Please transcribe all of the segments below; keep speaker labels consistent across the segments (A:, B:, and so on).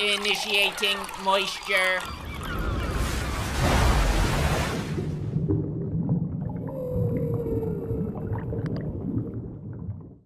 A: Initiating moisture.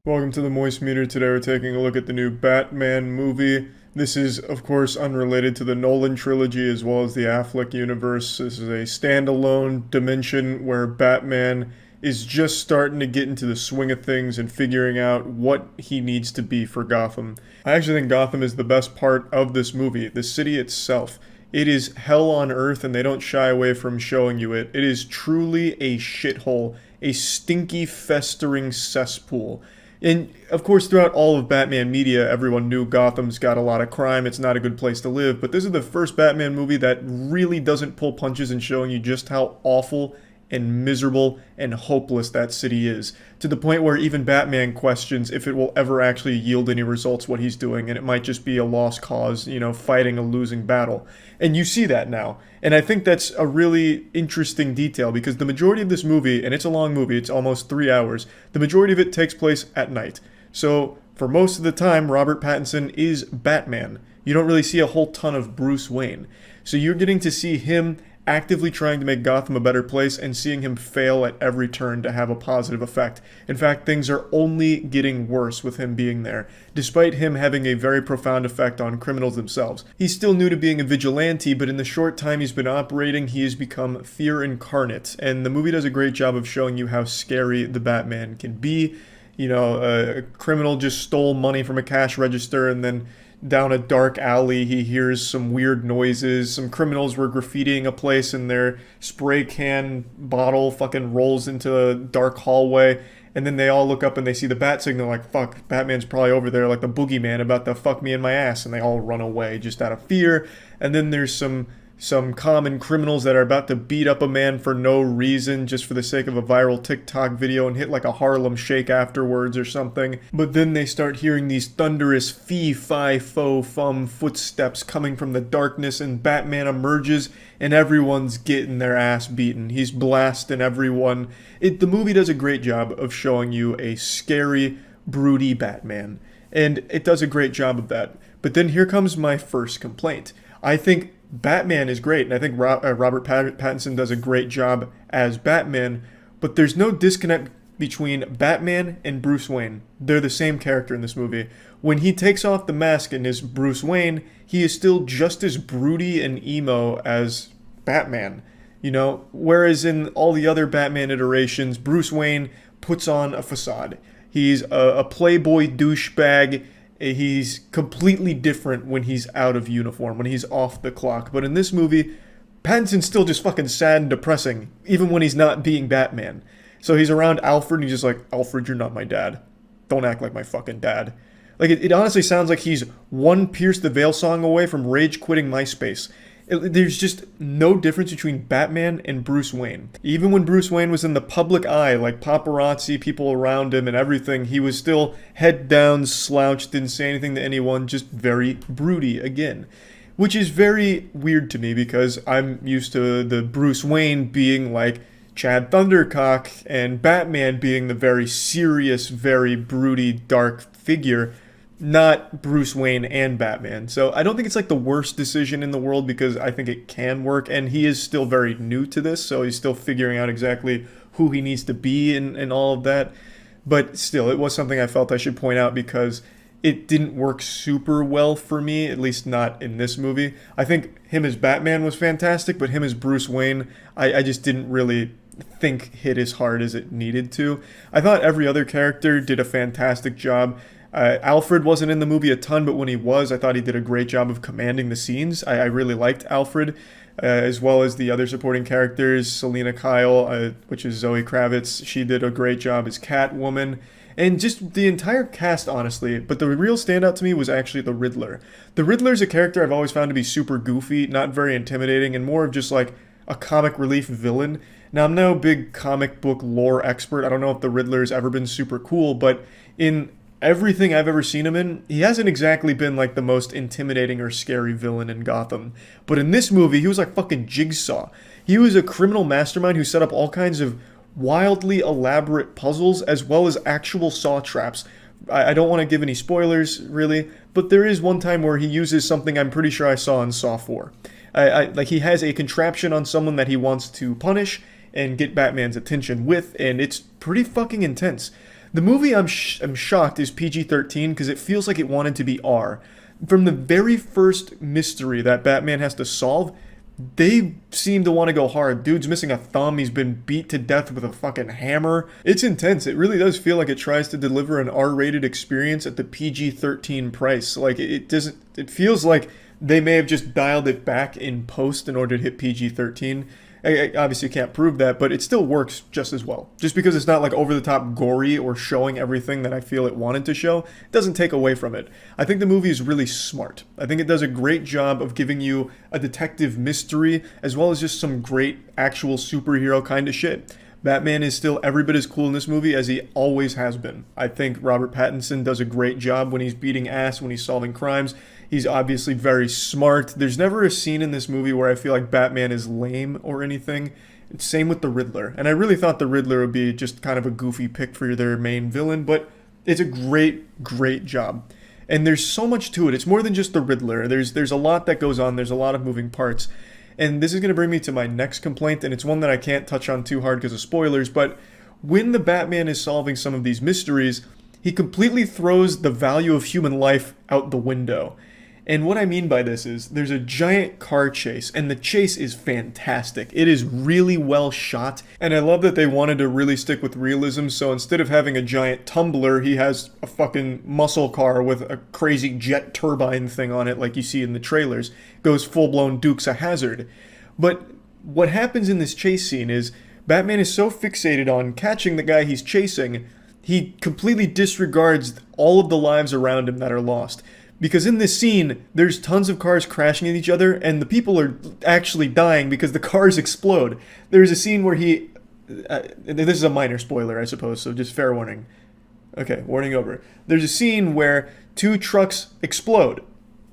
B: Welcome to the Moist Meter. Today we're taking a look at the new Batman movie. This is, of course, unrelated to the Nolan trilogy as well as the Affleck universe. This is a standalone dimension where Batman is just starting to get into the swing of things and figuring out what he needs to be for Gotham. I actually think Gotham is the best part of this movie, the city itself. It is hell on earth, and they don't shy away from showing you it. It is truly a shithole, a stinky, festering cesspool. And, of course, throughout all of Batman media, everyone knew Gotham's got a lot of crime, it's not a good place to live, but this is the first Batman movie that really doesn't pull punches in showing you just how awful and miserable and hopeless that city is, to the point where even Batman questions if it will ever actually yield any results what he's doing, and it might just be a lost cause, fighting a losing battle. And you see that now. And I think that's a really interesting detail, because the majority of this movie, and it's a long movie, it's almost 3 hours, the majority of it takes place at night. So, for most of the time, Robert Pattinson is Batman. You don't really see a whole ton of Bruce Wayne. So you're getting to see him actively trying to make Gotham a better place and seeing him fail at every turn to have a positive effect. In fact, things are only getting worse with him being there, despite him having a very profound effect on criminals themselves. He's still new to being a vigilante, but in the short time he's been operating, he has become fear incarnate, and the movie does a great job of showing you how scary the Batman can be. A criminal just stole money from a cash register, and then down a dark alley, he hears some weird noises. Some criminals were graffitiing a place, and their spray can bottle fucking rolls into a dark hallway. And then they all look up and they see the bat signal, like, fuck, Batman's probably over there like the boogeyman about to fuck me in my ass. And they all run away just out of fear. And then there's some common criminals that are about to beat up a man for no reason, just for the sake of a viral TikTok video, and hit like a Harlem Shake afterwards or something. But then they start hearing these thunderous fee-fi-fo-fum footsteps coming from the darkness, and Batman emerges, and everyone's getting their ass beaten. He's blasting everyone. The movie does a great job of showing you a scary, broody Batman, and it does a great job of that. But then here comes my first complaint. I think Batman is great, and I think Robert Pattinson does a great job as Batman, but there's no disconnect between Batman and Bruce Wayne. They're the same character in this movie. When he takes off the mask and is Bruce Wayne, he is still just as broody and emo as Batman. Whereas in all the other Batman iterations, Bruce Wayne puts on a facade. He's a playboy douchebag. He's completely different when he's out of uniform, when he's off the clock. But in this movie, Pattinson's still just fucking sad and depressing, even when he's not being Batman. So he's around Alfred, and he's just like, Alfred, you're not my dad. Don't act like my fucking dad. Like, it honestly sounds like he's one Pierce the Veil song away from rage quitting MySpace. There's just no difference between Batman and Bruce Wayne. Even when Bruce Wayne was in the public eye, like paparazzi, people around him and everything, he was still head down, slouched, didn't say anything to anyone, just very broody again. Which is very weird to me, because I'm used to the Bruce Wayne being like Chad Thundercock and Batman being the very serious, very broody, dark figure, not Bruce Wayne and Batman. So I don't think it's like the worst decision in the world, because I think it can work, and he is still very new to this, so he's still figuring out exactly who he needs to be and all of that. But still, it was something I felt I should point out, because it didn't work super well for me, at least not in this movie. I think him as Batman was fantastic, but him as Bruce Wayne, I just didn't really think hit as hard as it needed to. I thought every other character did a fantastic job. Alfred wasn't in the movie a ton, but when he was, I thought he did a great job of commanding the scenes. I really liked Alfred, as well as the other supporting characters. Selena Kyle, which is Zoe Kravitz, she did a great job as Catwoman. And just the entire cast, honestly. But the real standout to me was actually the Riddler. The Riddler is a character I've always found to be super goofy, not very intimidating, and more of just like a comic relief villain. Now, I'm no big comic book lore expert. I don't know if the Riddler's ever been super cool, but in everything I've ever seen him in, he hasn't exactly been like the most intimidating or scary villain in Gotham. But in this movie, he was like fucking Jigsaw. He was a criminal mastermind who set up all kinds of wildly elaborate puzzles, as well as actual saw traps I don't want to give any spoilers, really, but there is one time where he uses something I'm pretty sure I saw in Saw 4. Like, he has a contraption on someone that he wants to punish and get Batman's attention with, and it's pretty fucking intense. The movie, I'm shocked, is PG-13 because it feels like it wanted to be R. From the very first mystery that Batman has to solve, they seem to want to go hard. Dude's missing a thumb. He's been beat to death with a fucking hammer. It's intense. It really does feel like it tries to deliver an R-rated experience at the PG-13 price. Like, it doesn't... It feels like they may have just dialed it back in post in order to hit PG-13. I obviously can't prove that, but it still works just as well. Just because it's not like over-the-top gory or showing everything that I feel it wanted to show, it doesn't take away from it. I think the movie is really smart. I think it does a great job of giving you a detective mystery, as well as just some great actual superhero kind of shit. Batman is still every bit as cool in this movie as he always has been. I think Robert Pattinson does a great job when he's beating ass, when he's solving crimes. He's obviously very smart. There's never a scene in this movie where I feel like Batman is lame or anything. Same with the Riddler. And I really thought the Riddler would be just kind of a goofy pick for their main villain, but it's a great, great job. And there's so much to it. It's more than just the Riddler. There's a lot that goes on. There's a lot of moving parts. And this is going to bring me to my next complaint, and it's one that I can't touch on too hard because of spoilers, but when the Batman is solving some of these mysteries, he completely throws the value of human life out the window. And what I mean by this is there's a giant car chase, and the chase is fantastic. It is really well shot, and I love that they wanted to really stick with realism, so instead of having a giant tumbler, he has a fucking muscle car with a crazy jet turbine thing on it like you see in the trailers. Goes full-blown Dukes of Hazzard. But what happens in this chase scene is Batman is so fixated on catching the guy he's chasing, he completely disregards all of the lives around him that are lost. Because in this scene, there's tons of cars crashing into each other, and the people are actually dying because the cars explode. There's a scene where he... this is a minor spoiler, I suppose, so just fair warning. Okay, warning over. There's a scene where 2 trucks explode.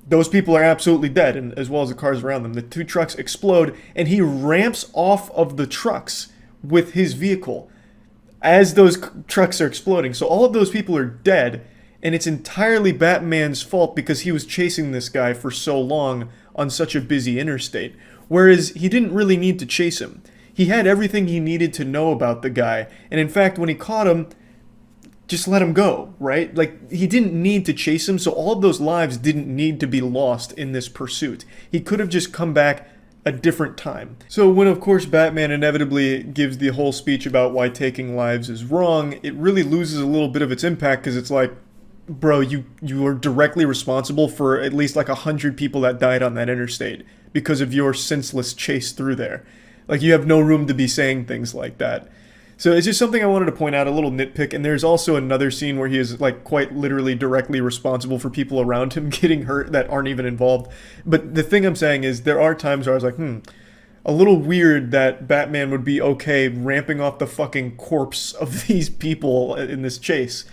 B: Those people are absolutely dead, and as well as the cars around them. The 2 trucks explode, and he ramps off of the trucks with his vehicle as those trucks are exploding. So all of those people are dead, and it's entirely Batman's fault because he was chasing this guy for so long on such a busy interstate. Whereas he didn't really need to chase him. He had everything he needed to know about the guy. And in fact, when he caught him, just let him go, right? Like, he didn't need to chase him, so all of those lives didn't need to be lost in this pursuit. He could have just come back a different time. So when, of course, Batman inevitably gives the whole speech about why taking lives is wrong, it really loses a little bit of its impact because it's like, bro, you are directly responsible for at least like 100 people that died on that interstate because of your senseless chase through there. Like, you have no room to be saying things like that. So it's just something I wanted to point out, a little nitpick. And there's also another scene where he is like quite literally directly responsible for people around him getting hurt that aren't even involved. But the thing I'm saying is there are times where I was like, a little weird that Batman would be okay ramping off the fucking corpse of these people in this chase.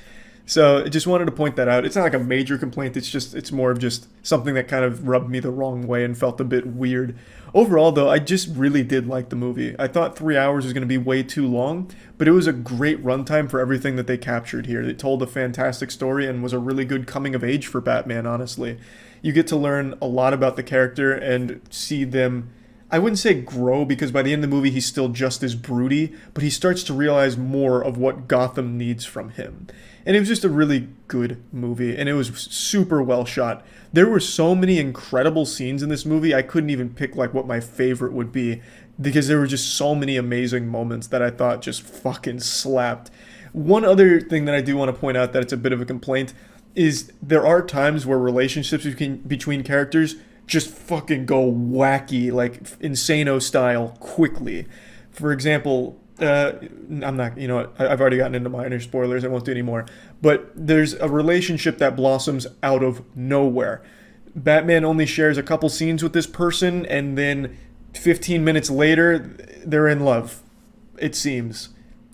B: So I just wanted to point that out. It's not like a major complaint. It's more of just something that kind of rubbed me the wrong way and felt a bit weird. Overall, though, I just really did like the movie. I thought 3 hours was going to be way too long, but it was a great runtime for everything that they captured here. It told a fantastic story and was a really good coming of age for Batman, honestly. You get to learn a lot about the character and see them... I wouldn't say grow, because by the end of the movie he's still just as broody, but he starts to realize more of what Gotham needs from him. And it was just a really good movie, and it was super well shot. There were so many incredible scenes in this movie, I couldn't even pick like what my favorite would be, because there were just so many amazing moments that I thought just fucking slapped. One other thing that I do want to point out that it's a bit of a complaint is there are times where relationships between characters just fucking go wacky, like Insano style, quickly. For example, I'm not, I've already gotten into minor spoilers, I won't do any more. But there's a relationship that blossoms out of nowhere. Batman only shares a couple scenes with this person, and then 15 minutes later, they're in love, it seems.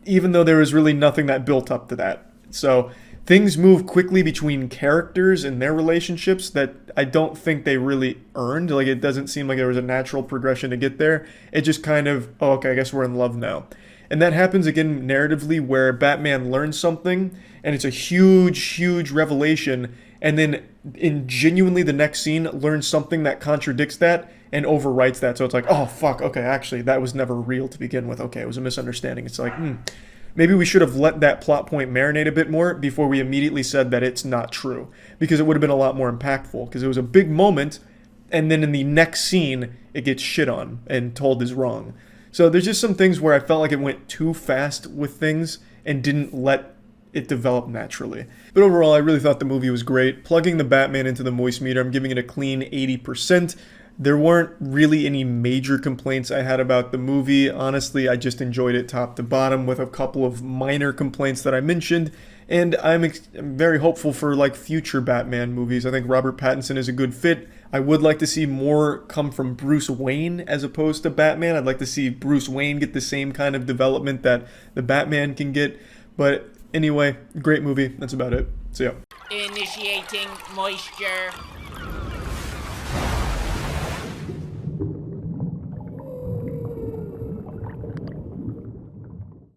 B: Even though there was really nothing that built up to that. So things move quickly between characters and their relationships that I don't think they really earned. Like, it doesn't seem like there was a natural progression to get there. It just kind of, oh, okay, I guess we're in love now. And that happens again narratively where Batman learns something and it's a huge revelation, and then in genuinely the next scene learns something that contradicts that and overwrites that. So it's like, oh fuck, okay, actually that was never real to begin with. Okay, it was a misunderstanding. It's like, maybe we should have let that plot point marinate a bit more before we immediately said that it's not true, because it would have been a lot more impactful, because it was a big moment and then in the next scene it gets shit on and told is wrong. So there's just some things where I felt like it went too fast with things and didn't let it develop naturally. But overall, I really thought the movie was great. Plugging the Batman into the moist meter, I'm giving it a clean 80%. There weren't really any major complaints I had about the movie. Honestly, I just enjoyed it top to bottom with a couple of minor complaints that I mentioned. And I'm very hopeful for like future Batman movies. I think Robert Pattinson is a good fit. I would like to see more come from Bruce Wayne as opposed to Batman. I'd like to see Bruce Wayne get the same kind of development that the Batman can get. But anyway, great movie. That's about it. See ya.
A: Initiating moisture.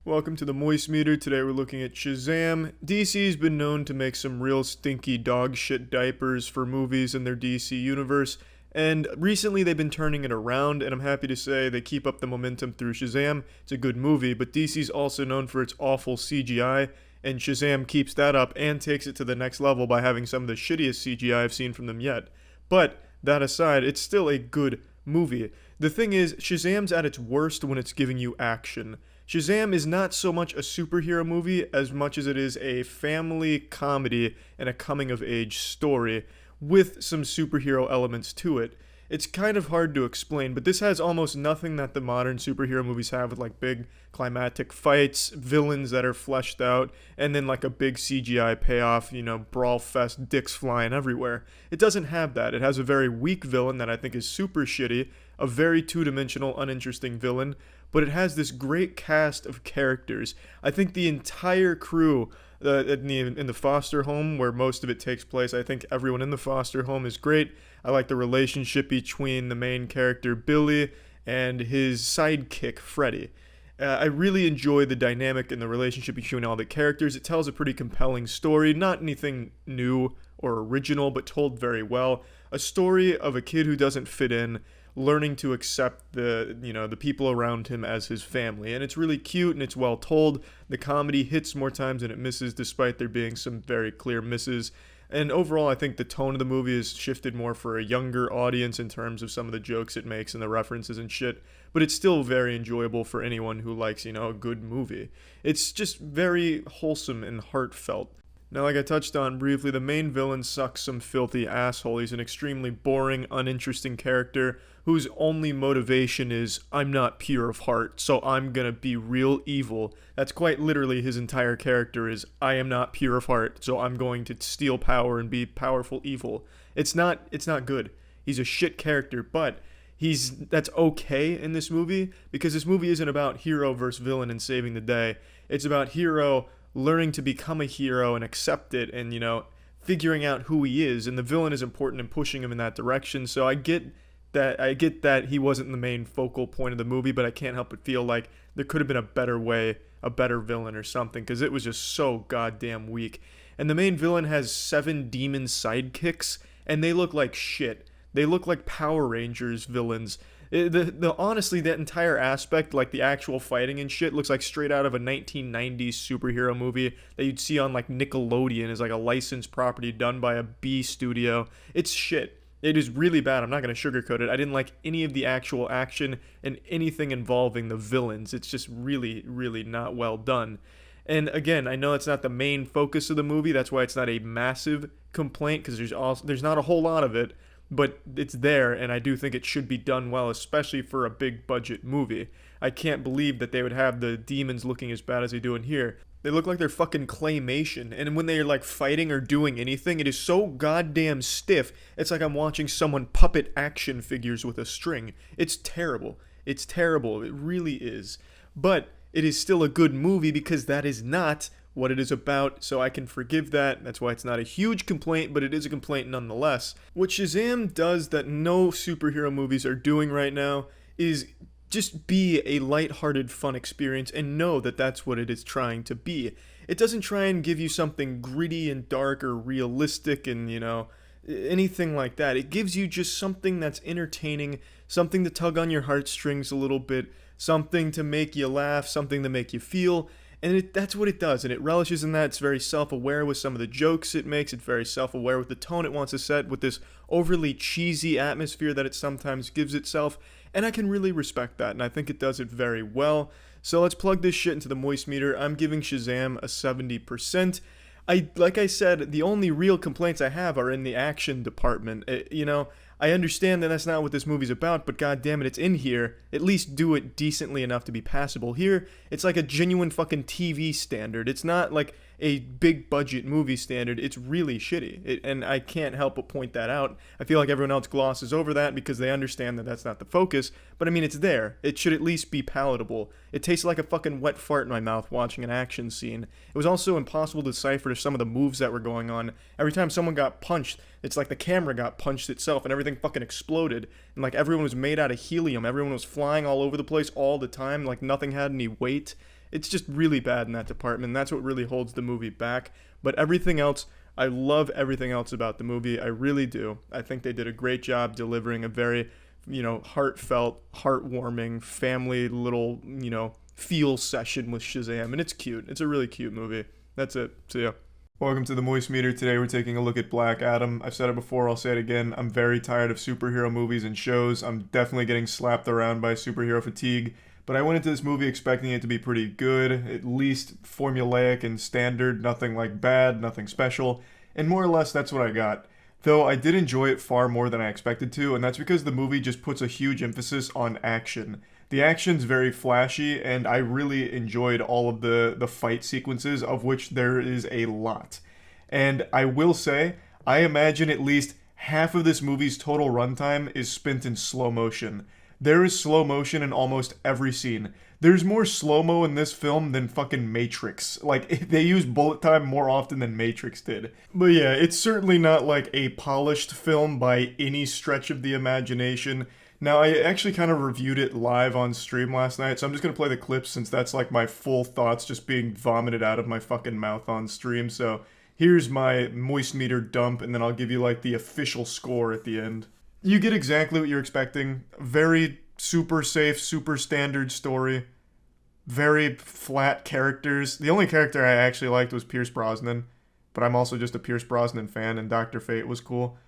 B: Welcome to the Moist Meter. Today we're looking at Shazam. DC's been known to make some real stinky dog shit diapers for movies in their DC universe, and recently they've been turning it around, and I'm happy to say they keep up the momentum through Shazam. It's a good movie, but DC's also known for its awful CGI, and Shazam keeps that up and takes it to the next level by having some of the shittiest CGI I've seen from them yet. But that aside, it's still a good movie. The thing is, Shazam's at its worst when it's giving you action. Shazam is not so much a superhero movie as much as it is a family comedy and a coming-of-age story with some superhero elements to it. It's kind of hard to explain, but this has almost nothing that the modern superhero movies have, with like big climactic fights, villains that are fleshed out, and then like a big CGI payoff, brawl fest, dicks flying everywhere. It doesn't have that. It has a very weak villain that I think is super shitty, a very two-dimensional, uninteresting villain, but it has this great cast of characters. I think the entire crew in the foster home where most of it takes place, I think everyone in the foster home is great. I like the relationship between the main character Billy and his sidekick Freddy. I really enjoy the dynamic and the relationship between all the characters. It tells a pretty compelling story, not anything new or original, but told very well. A story of a kid who doesn't fit in, learning to accept the people around him as his family. And it's really cute and it's well told. The comedy hits more times than it misses, despite there being some very clear misses. And overall, I think the tone of the movie is shifted more for a younger audience in terms of some of the jokes it makes and the references and shit. But it's still very enjoyable for anyone who likes, a good movie. It's just very wholesome and heartfelt. Now, like I touched on briefly, the main villain sucks some filthy asshole. He's an extremely boring, uninteresting character whose only motivation is, I'm not pure of heart, so I'm gonna be real evil. That's quite literally his entire character is, I am not pure of heart, so I'm going to steal power and be powerful evil. It's not good. He's a shit character, but that's okay in this movie, because this movie isn't about hero versus villain and saving the day. It's about hero learning to become a hero and accept it and, figuring out who he is. And the villain is important in pushing him in that direction. So I get that he wasn't the main focal point of the movie, but I can't help but feel like there could have been a better way, a better villain or something, because it was just so goddamn weak. And the main villain has 7 demon sidekicks, and they look like shit. They look like Power Rangers villains. Honestly, that entire aspect, like the actual fighting and shit, looks like straight out of a 1990s superhero movie that you'd see on like Nickelodeon as like a licensed property done by a B studio. It's shit. It is really bad. I'm not going to sugarcoat it. I didn't like any of the actual action and anything involving the villains. It's just really, really not well done. And again, I know it's not the main focus of the movie. That's why it's not a massive complaint, because there's not a whole lot of it. But it's there, and I do think it should be done well, especially for a big budget movie. I can't believe that they would have the demons looking as bad as they do in here. They look like they're fucking claymation, and when they're like fighting or doing anything, it is so goddamn stiff, it's like I'm watching someone puppet action figures with a string. It's terrible. It's terrible. It really is. But it is still a good movie, because that is not what it is about, so I can forgive that. That's why it's not a huge complaint, but it is a complaint nonetheless. What Shazam does that no superhero movies are doing right now is just be a lighthearted, fun experience and know that that's what it is trying to be. It doesn't try and give you something gritty and dark or realistic and, anything like that. It gives you just something that's entertaining, something to tug on your heartstrings a little bit, something to make you laugh, something to make you feel. And that's what it does, and it relishes in that. It's very self-aware with some of the jokes it makes. It's very self-aware with the tone it wants to set, with this overly cheesy atmosphere that it sometimes gives itself. And I can really respect that, and I think it does it very well. So let's plug this shit into the moist meter. I'm giving Shazam a 70%. Like I said, the only real complaints I have are in the action department. I understand that that's not what this movie's about, but goddamn it, it's in here. At least do it decently enough to be passable. Here, it's like a genuine fucking TV standard. It's not like a big budget movie standard. It's really shitty, and I can't help but point that out. I feel like everyone else glosses over that because they understand that that's not the focus, but I mean, it's there. It should at least be palatable. It tastes like a fucking wet fart in my mouth watching an action scene. It was also impossible to decipher some of the moves that were going on. Every time someone got punched, it's like the camera got punched itself and everything fucking exploded, and like everyone was made out of helium. Everyone was flying all over the place all the time, like nothing had any weight. It's just really bad in that department, and that's what really holds the movie back. But everything else, I love everything else about the movie. I really do. I think they did a great job delivering a very, heartfelt, heartwarming, family little, feel session with Shazam. And it's cute. It's a really cute movie. That's it. So yeah. Welcome to the Moist Meter. Today we're taking a look at Black Adam. I've said it before, I'll say it again. I'm very tired of superhero movies and shows. I'm definitely getting slapped around by superhero fatigue. But I went into this movie expecting it to be pretty good, at least formulaic and standard, nothing like bad, nothing special, and more or less that's what I got. Though I did enjoy it far more than I expected to, and that's because the movie just puts a huge emphasis on action. The action's very flashy, and I really enjoyed all of the fight sequences, of which there is a lot. And I will say, I imagine at least half of this movie's total runtime is spent in slow motion. There is slow motion in almost every scene. There's more slow-mo in this film than fucking Matrix. Like, they use bullet time more often than Matrix did. But yeah, it's certainly not like a polished film by any stretch of the imagination. Now, I actually kind of reviewed it live on stream last night, so I'm just gonna play the clips since that's like my full thoughts just being vomited out of my fucking mouth on stream. So here's my moist meter dump, and then I'll give you like the official score at the end. You get exactly what you're expecting. Very super safe, super standard story. Very flat characters. The only character I actually liked was Pierce Brosnan, but I'm also just a Pierce Brosnan fan, and Dr. Fate was cool.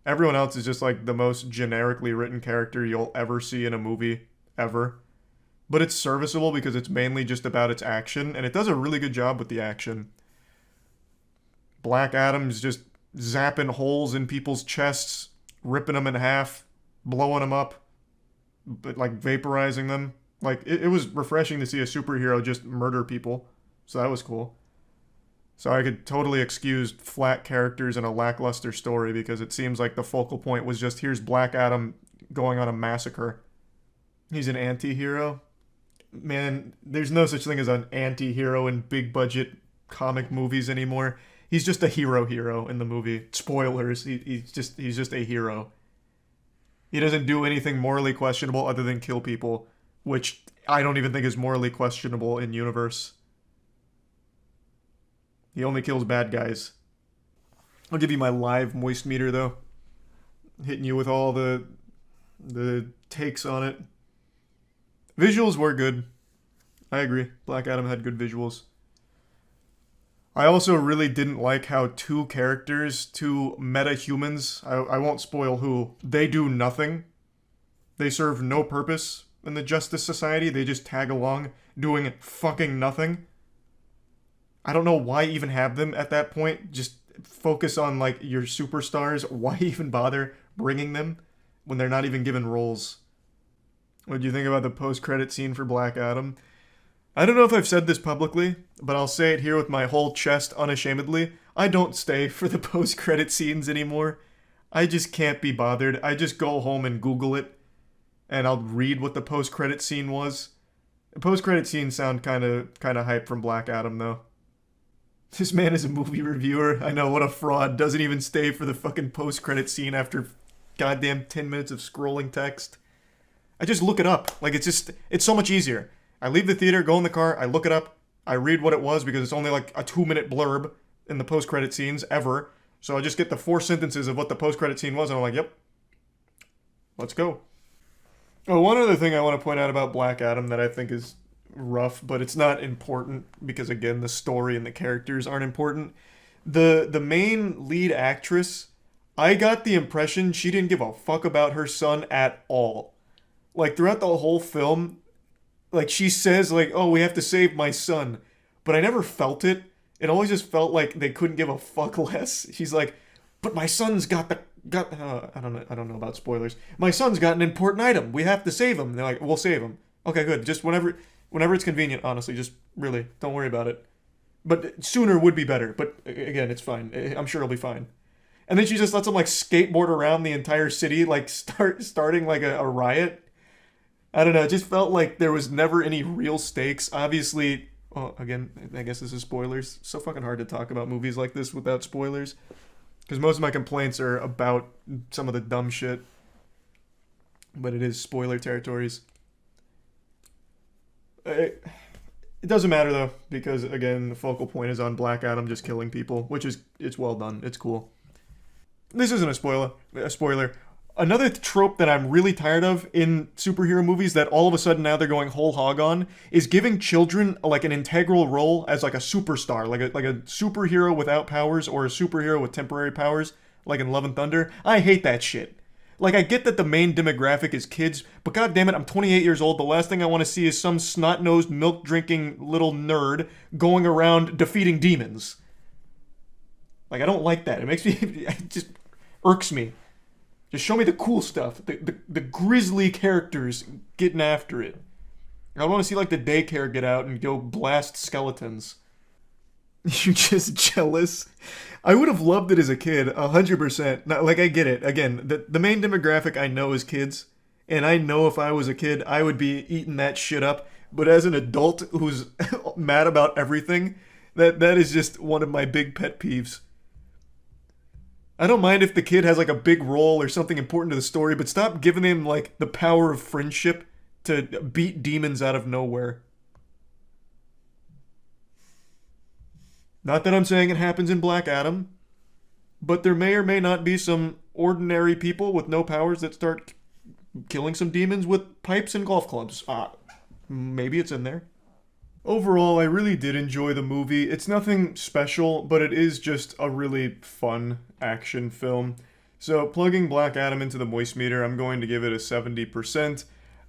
B: Everyone else is just like the most generically written character you'll ever see in a movie, ever. But it's serviceable because it's mainly just about its action, and it does a really good job with the action. Black Adam's just zapping holes in people's chests, ripping them in half, blowing them up, but like vaporizing them. Like, it was refreshing to see a superhero just murder people, so that was cool. So I could totally excuse flat characters in a lackluster story because it seems like the focal point was just, here's Black Adam going on a massacre. He's an anti-hero. Man, there's no such thing as an anti-hero in big budget comic movies anymore. He's just a hero in the movie. Spoilers, he's just a hero. He doesn't do anything morally questionable other than kill people, which I don't even think is morally questionable in universe. He only kills bad guys. I'll give you my live moist meter though. Hitting you with all the takes on it. Visuals were good. I agree. Black Adam had good visuals. I also really didn't like how two characters, two meta-humans, I won't spoil who, they do nothing. They serve no purpose in the Justice Society. They just tag along doing fucking nothing. I don't know why even have them at that point. Just focus on like your superstars. Why even bother bringing them when they're not even given roles? What do you think about the post-credit scene for Black Adam? I don't know if I've said this publicly, but I'll say it here with my whole chest unashamedly. I don't stay for the post-credit scenes anymore. I just can't be bothered. I just go home and Google it, and I'll read what the post-credit scene was. The post-credit scenes sound kind of hype from Black Adam, though. This man is a movie reviewer. I know, what a fraud. Doesn't even stay for the fucking post-credit scene after goddamn 10 minutes of scrolling text. I just look it up. Like, it's so much easier. I leave the theater, go in the car, I look it up, I read what it was because it's only like a 2-minute blurb in the post-credit scenes ever. So I just get the 4 sentences of what the post-credit scene was, and I'm like, yep, let's go. Oh, one other thing I want to point out about Black Adam that I think is rough, but it's not important because, again, the story and the characters aren't important. The main lead actress, I got the impression she didn't give a fuck about her son at all. Like, throughout the whole film, like, she says, like, oh, we have to save my son. But I never felt it. It always just felt like they couldn't give a fuck less. She's like, but my son's got I don't know about spoilers. My son's got an important item. We have to save him. And they're like, we'll save him. Okay, good. Just whenever it's convenient, honestly. Just really, don't worry about it. But sooner would be better. But again, it's fine. I'm sure it'll be fine. And then she just lets him, like, skateboard around the entire city, like, starting, like, a riot. I don't know. It just felt like there was never any real stakes. Obviously, well, again, I guess this is spoilers. It's so fucking hard to talk about movies like this without spoilers. Because most of my complaints are about some of the dumb shit. But it is spoiler territories. It doesn't matter, though, because, again, the focal point is on Black Adam just killing people, which is, it's well done. It's cool. This isn't a spoiler. Another trope that I'm really tired of in superhero movies that all of a sudden now they're going whole hog on is giving children like an integral role as like a superstar, like a superhero without powers or a superhero with temporary powers, like in Love and Thunder. I hate that shit. Like, I get that the main demographic is kids, but god damn it, I'm 28 years old. The last thing I want to see is some snot-nosed, milk-drinking little nerd going around defeating demons. Like, I don't like that. It makes me, it just irks me. Just show me the cool stuff. The grisly characters getting after it. I want to see, like, the daycare get out and go blast skeletons. You're just jealous? I would have loved it as a kid, 100%. Not, like, I get it. Again, the main demographic I know is kids. And I know if I was a kid, I would be eating that shit up. But as an adult who's mad about everything, that is just one of my big pet peeves. I don't mind if the kid has, like, a big role or something important to the story, but stop giving him, like, the power of friendship to beat demons out of nowhere. Not that I'm saying it happens in Black Adam, but there may or may not be some ordinary people with no powers that start killing some demons with pipes and golf clubs. Maybe it's in there. Overall, I really did enjoy the movie. It's nothing special, but it is just a really fun action film. So, plugging Black Adam into the moist meter, I'm going to give it a 70%.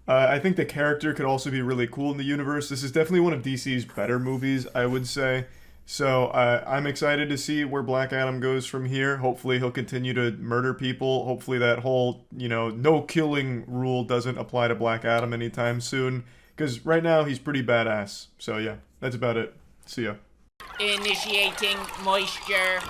B: I think the character could also be really cool in the universe. This is definitely one of DC's better movies, I would say. So, I'm excited to see where Black Adam goes from here. Hopefully, he'll continue to murder people. Hopefully, that whole, no killing rule doesn't apply to Black Adam anytime soon. Because right now, he's pretty badass. So yeah, that's about it. See ya.
A: Initiating moisture.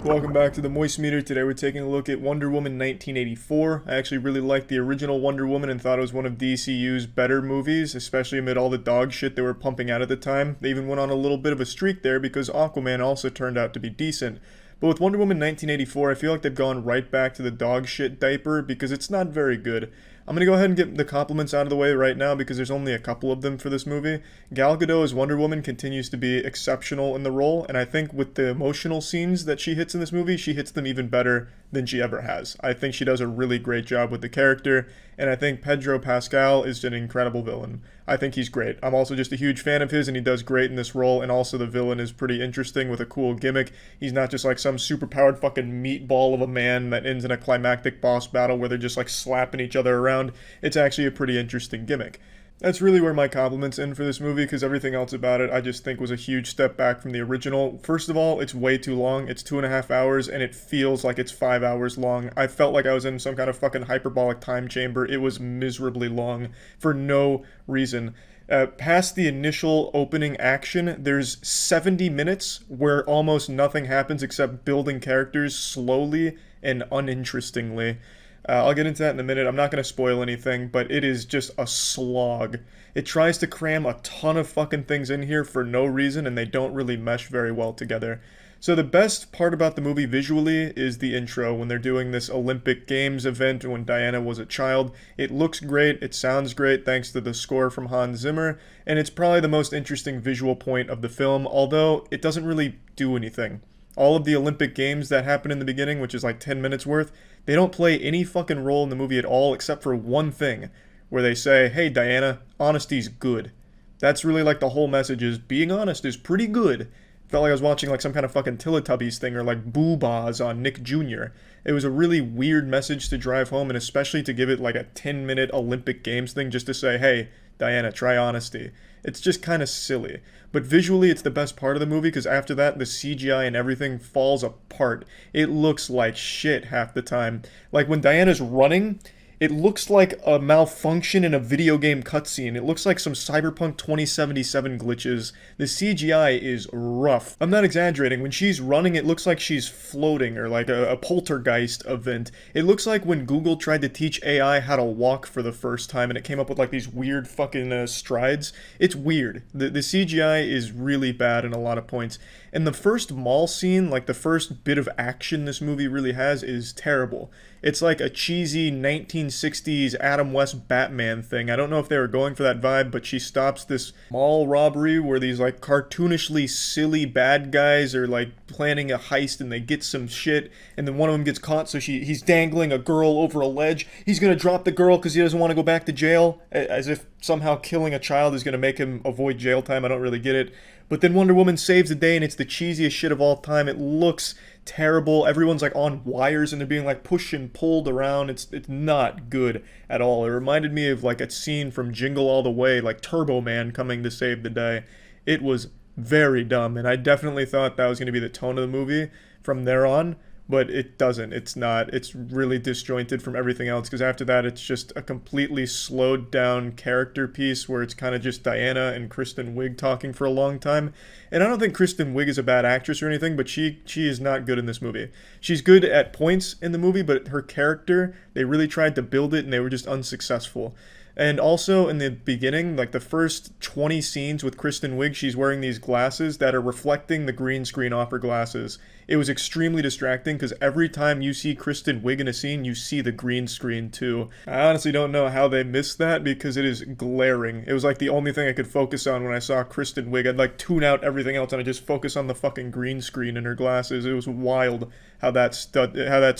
B: Welcome back to the Moist Meter. Today we're taking a look at Wonder Woman 1984. I actually really liked the original Wonder Woman and thought it was one of DCU's better movies, especially amid all the dog shit they were pumping out at the time. They even went on a little bit of a streak there because Aquaman also turned out to be decent. But with Wonder Woman 1984, I feel like they've gone right back to the dog shit diaper because it's not very good. I'm going to go ahead and get the compliments out of the way right now because there's only a couple of them for this movie. Gal Gadot as Wonder Woman continues to be exceptional in the role, and I think with the emotional scenes that she hits in this movie, she hits them even better than she ever has. I think she does a really great job with the character, and I think Pedro Pascal is an incredible villain. I think he's great. I'm also just a huge fan of his, and he does great in this role, and also the villain is pretty interesting with a cool gimmick. He's not just like some superpowered fucking meatball of a man that ends in a climactic boss battle where they're just like slapping each other around. It's actually a pretty interesting gimmick. That's really where my compliments end for this movie, because everything else about it I just think was a huge step back from the original. First of all, it's way too long. It's 2.5 hours, and it feels like it's 5 hours long. I felt like I was in some kind of fucking hyperbolic time chamber. It was miserably long for no reason. Past the initial opening action, there's 70 minutes where almost nothing happens except building characters slowly and uninterestingly. I'll get into that in a minute. I'm not going to spoil anything, but it is just a slog. It tries to cram a ton of fucking things in here for no reason, and they don't really mesh very well together. So the best part about the movie visually is the intro when they're doing this Olympic Games event when Diana was a child. It looks great, it sounds great thanks to the score from Hans Zimmer, and it's probably the most interesting visual point of the film, although it doesn't really do anything. All of the Olympic Games that happen in the beginning, which is like 10 minutes worth, they don't play any fucking role in the movie at all except for one thing, where they say, hey Diana, honesty's good. That's really like the whole message is being honest is pretty good. Felt like I was watching like some kind of fucking Teletubbies thing or like Boo-Bahs on Nick Jr. It was a really weird message to drive home, and especially to give it like a 10-minute Olympic Games thing just to say, hey, Diana, try honesty. It's just kind of silly. But visually, it's the best part of the movie because after that, the CGI and everything falls apart. It looks like shit half the time. Like when Diana's running, it looks like a malfunction in a video game cutscene. It looks like some Cyberpunk 2077 glitches. The CGI is rough. I'm not exaggerating. When she's running, it looks like she's floating, or like a poltergeist event. It looks like when Google tried to teach AI how to walk for the first time and it came up with like these weird fucking strides. It's weird. The CGI is really bad in a lot of points. And the first mall scene, like the first bit of action this movie really has, is terrible. It's like a cheesy 1960s Adam West Batman thing. I don't know if they were going for that vibe, but she stops this mall robbery where these like cartoonishly silly bad guys are like planning a heist and they get some shit, and then one of them gets caught, so he's dangling a girl over a ledge. He's gonna drop the girl because he doesn't want to go back to jail, as if somehow killing a child is gonna make him avoid jail time. I don't really get it. But then Wonder Woman saves the day, and it's the cheesiest shit of all time. It looks terrible. Everyone's like on wires and they're being like pushed and pulled around. It's not good at all. It reminded me of like a scene from Jingle All the Way, like Turbo Man coming to save the day. It was very dumb, and I definitely thought that was going to be the tone of the movie from there on. But it doesn't. It's not. It's really disjointed from everything else, because after that it's just a completely slowed down character piece where it's kind of just Diana and Kristen Wiig talking for a long time. And I don't think Kristen Wiig is a bad actress or anything, but she is not good in this movie. She's good at points in the movie, but her character, they really tried to build it and they were just unsuccessful. And also in the beginning, like the first 20 scenes with Kristen Wiig, she's wearing these glasses that are reflecting the green screen off her glasses. It was extremely distracting because every time you see Kristen Wiig in a scene, you see the green screen too. I honestly don't know how they missed that because it is glaring. It was like the only thing I could focus on when I saw Kristen Wiig. I'd like tune out everything else and I just focus on the fucking green screen in her glasses. It was wild how that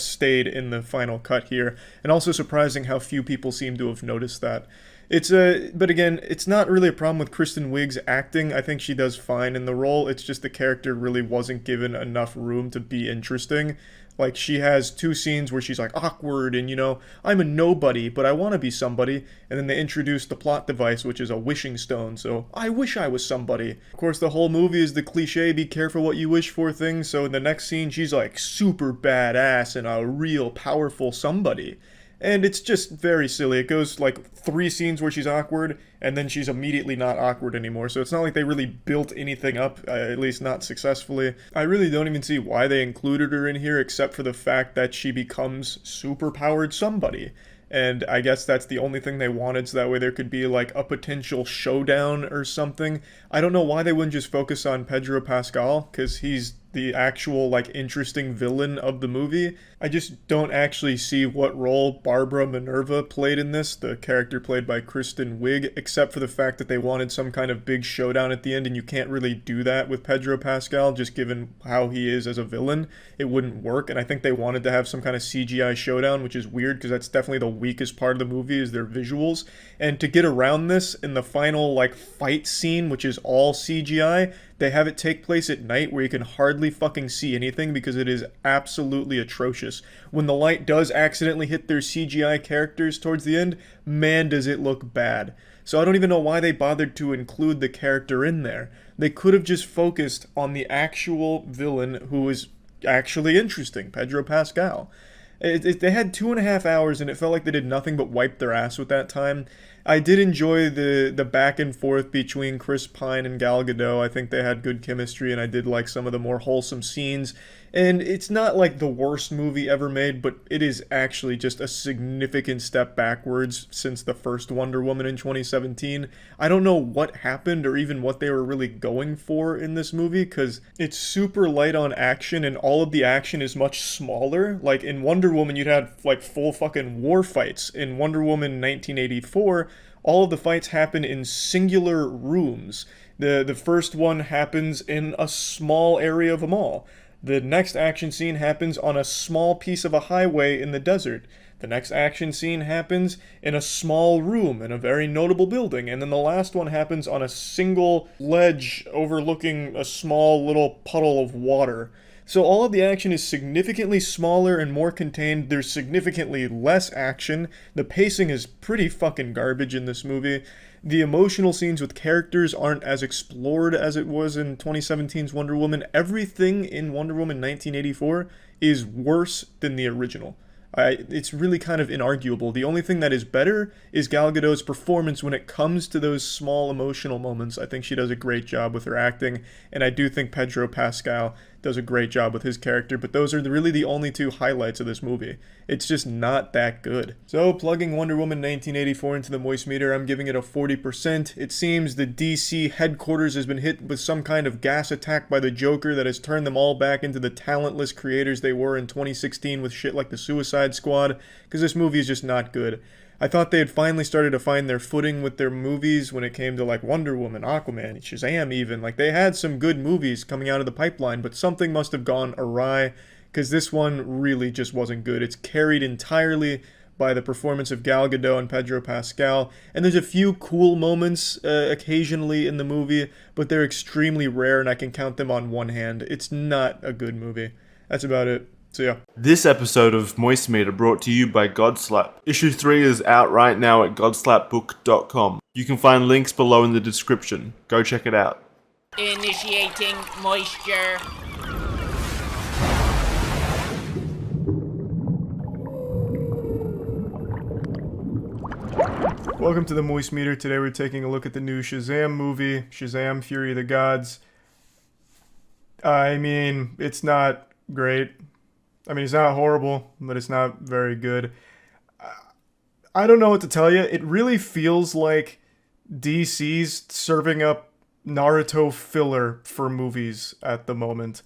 B: stayed in the final cut here, and also surprising how few people seem to have noticed that. But again, it's not really a problem with Kristen Wiig's acting. I think she does fine in the role. It's just the character really wasn't given enough room to be interesting. Like, she has two scenes where she's like awkward and, I'm a nobody, but I want to be somebody. And then they introduce the plot device, which is a wishing stone. So, I wish I was somebody. Of course, the whole movie is the cliche, be careful what you wish for thing. So in the next scene, she's like super badass and a real powerful somebody. And it's just very silly. It goes like 3 scenes where she's awkward, and then she's immediately not awkward anymore. So it's not like they really built anything up, at least not successfully. I really don't even see why they included her in here, except for the fact that she becomes super-powered somebody. And I guess that's the only thing they wanted, so that way there could be like a potential showdown or something. I don't know why they wouldn't just focus on Pedro Pascal, because he's the actual like interesting villain of the movie. I just don't actually see what role Barbara Minerva played in this, the character played by Kristen Wiig, except for the fact that they wanted some kind of big showdown at the end, and you can't really do that with Pedro Pascal, just given how he is as a villain. It wouldn't work, and I think they wanted to have some kind of CGI showdown, which is weird, because that's definitely the weakest part of the movie, is their visuals. And to get around this, in the final like fight scene, which is all CGI, they have it take place at night where you can hardly fucking see anything because it is absolutely atrocious. When the light does accidentally hit their CGI characters towards the end, man does it look bad. So I don't even know why they bothered to include the character in there. They could have just focused on the actual villain who is actually interesting, Pedro Pascal. They had 2.5 hours and it felt like they did nothing but wipe their ass with that time. I did enjoy the back and forth between Chris Pine and Gal Gadot. I think they had good chemistry, and I did like some of the more wholesome scenes. And it's not like the worst movie ever made, but it is actually just a significant step backwards since the first Wonder Woman in 2017. I don't know what happened or even what they were really going for in this movie, because it's super light on action and all of the action is much smaller. Like in Wonder Woman, you'd have like full fucking war fights. In Wonder Woman 1984, all of the fights happen in singular rooms. The first one happens in a small area of a mall. The next action scene happens on a small piece of a highway in the desert. The next action scene happens in a small room in a very notable building. And then the last one happens on a single ledge overlooking a small little puddle of water. So all of the action is significantly smaller and more contained. There's significantly less action. The pacing is pretty fucking garbage in this movie. The emotional scenes with characters aren't as explored as it was in 2017's Wonder Woman. Everything in Wonder Woman 1984 is worse than the original. It's really kind of inarguable. The only thing that is better is Gal Gadot's performance when it comes to those small emotional moments. I think she does a great job with her acting, and I do think Pedro Pascal does a great job with his character, but those are really the only two highlights of this movie. It's just not that good. So, plugging Wonder Woman 1984 into the moist meter, I'm giving it a 40%. It seems the DC headquarters has been hit with some kind of gas attack by the Joker that has turned them all back into the talentless creators they were in 2016 with shit like the Suicide Squad, because this movie is just not good. I thought they had finally started to find their footing with their movies when it came to like Wonder Woman, Aquaman, Shazam even. Like they had some good movies coming out of the pipeline, but something must have gone awry because this one really just wasn't good. It's carried entirely by the performance of Gal Gadot and Pedro Pascal, and there's a few cool moments occasionally in the movie, but they're extremely rare and I can count them on one hand. It's not a good movie. That's about it. So yeah.
C: This episode of Moist Meter brought to you by Godslap. Issue 3 is out right now at godslapbook.com. You can find links below in the description. Go check it out.
A: Initiating moisture.
B: Welcome to the Moist Meter. Today we're taking a look at the new Shazam movie, Shazam! Fury of the Gods. I mean, it's not great. I mean, it's not horrible, but it's not very good. I don't know what to tell you. It really feels like DC's serving up Naruto filler for movies at the moment.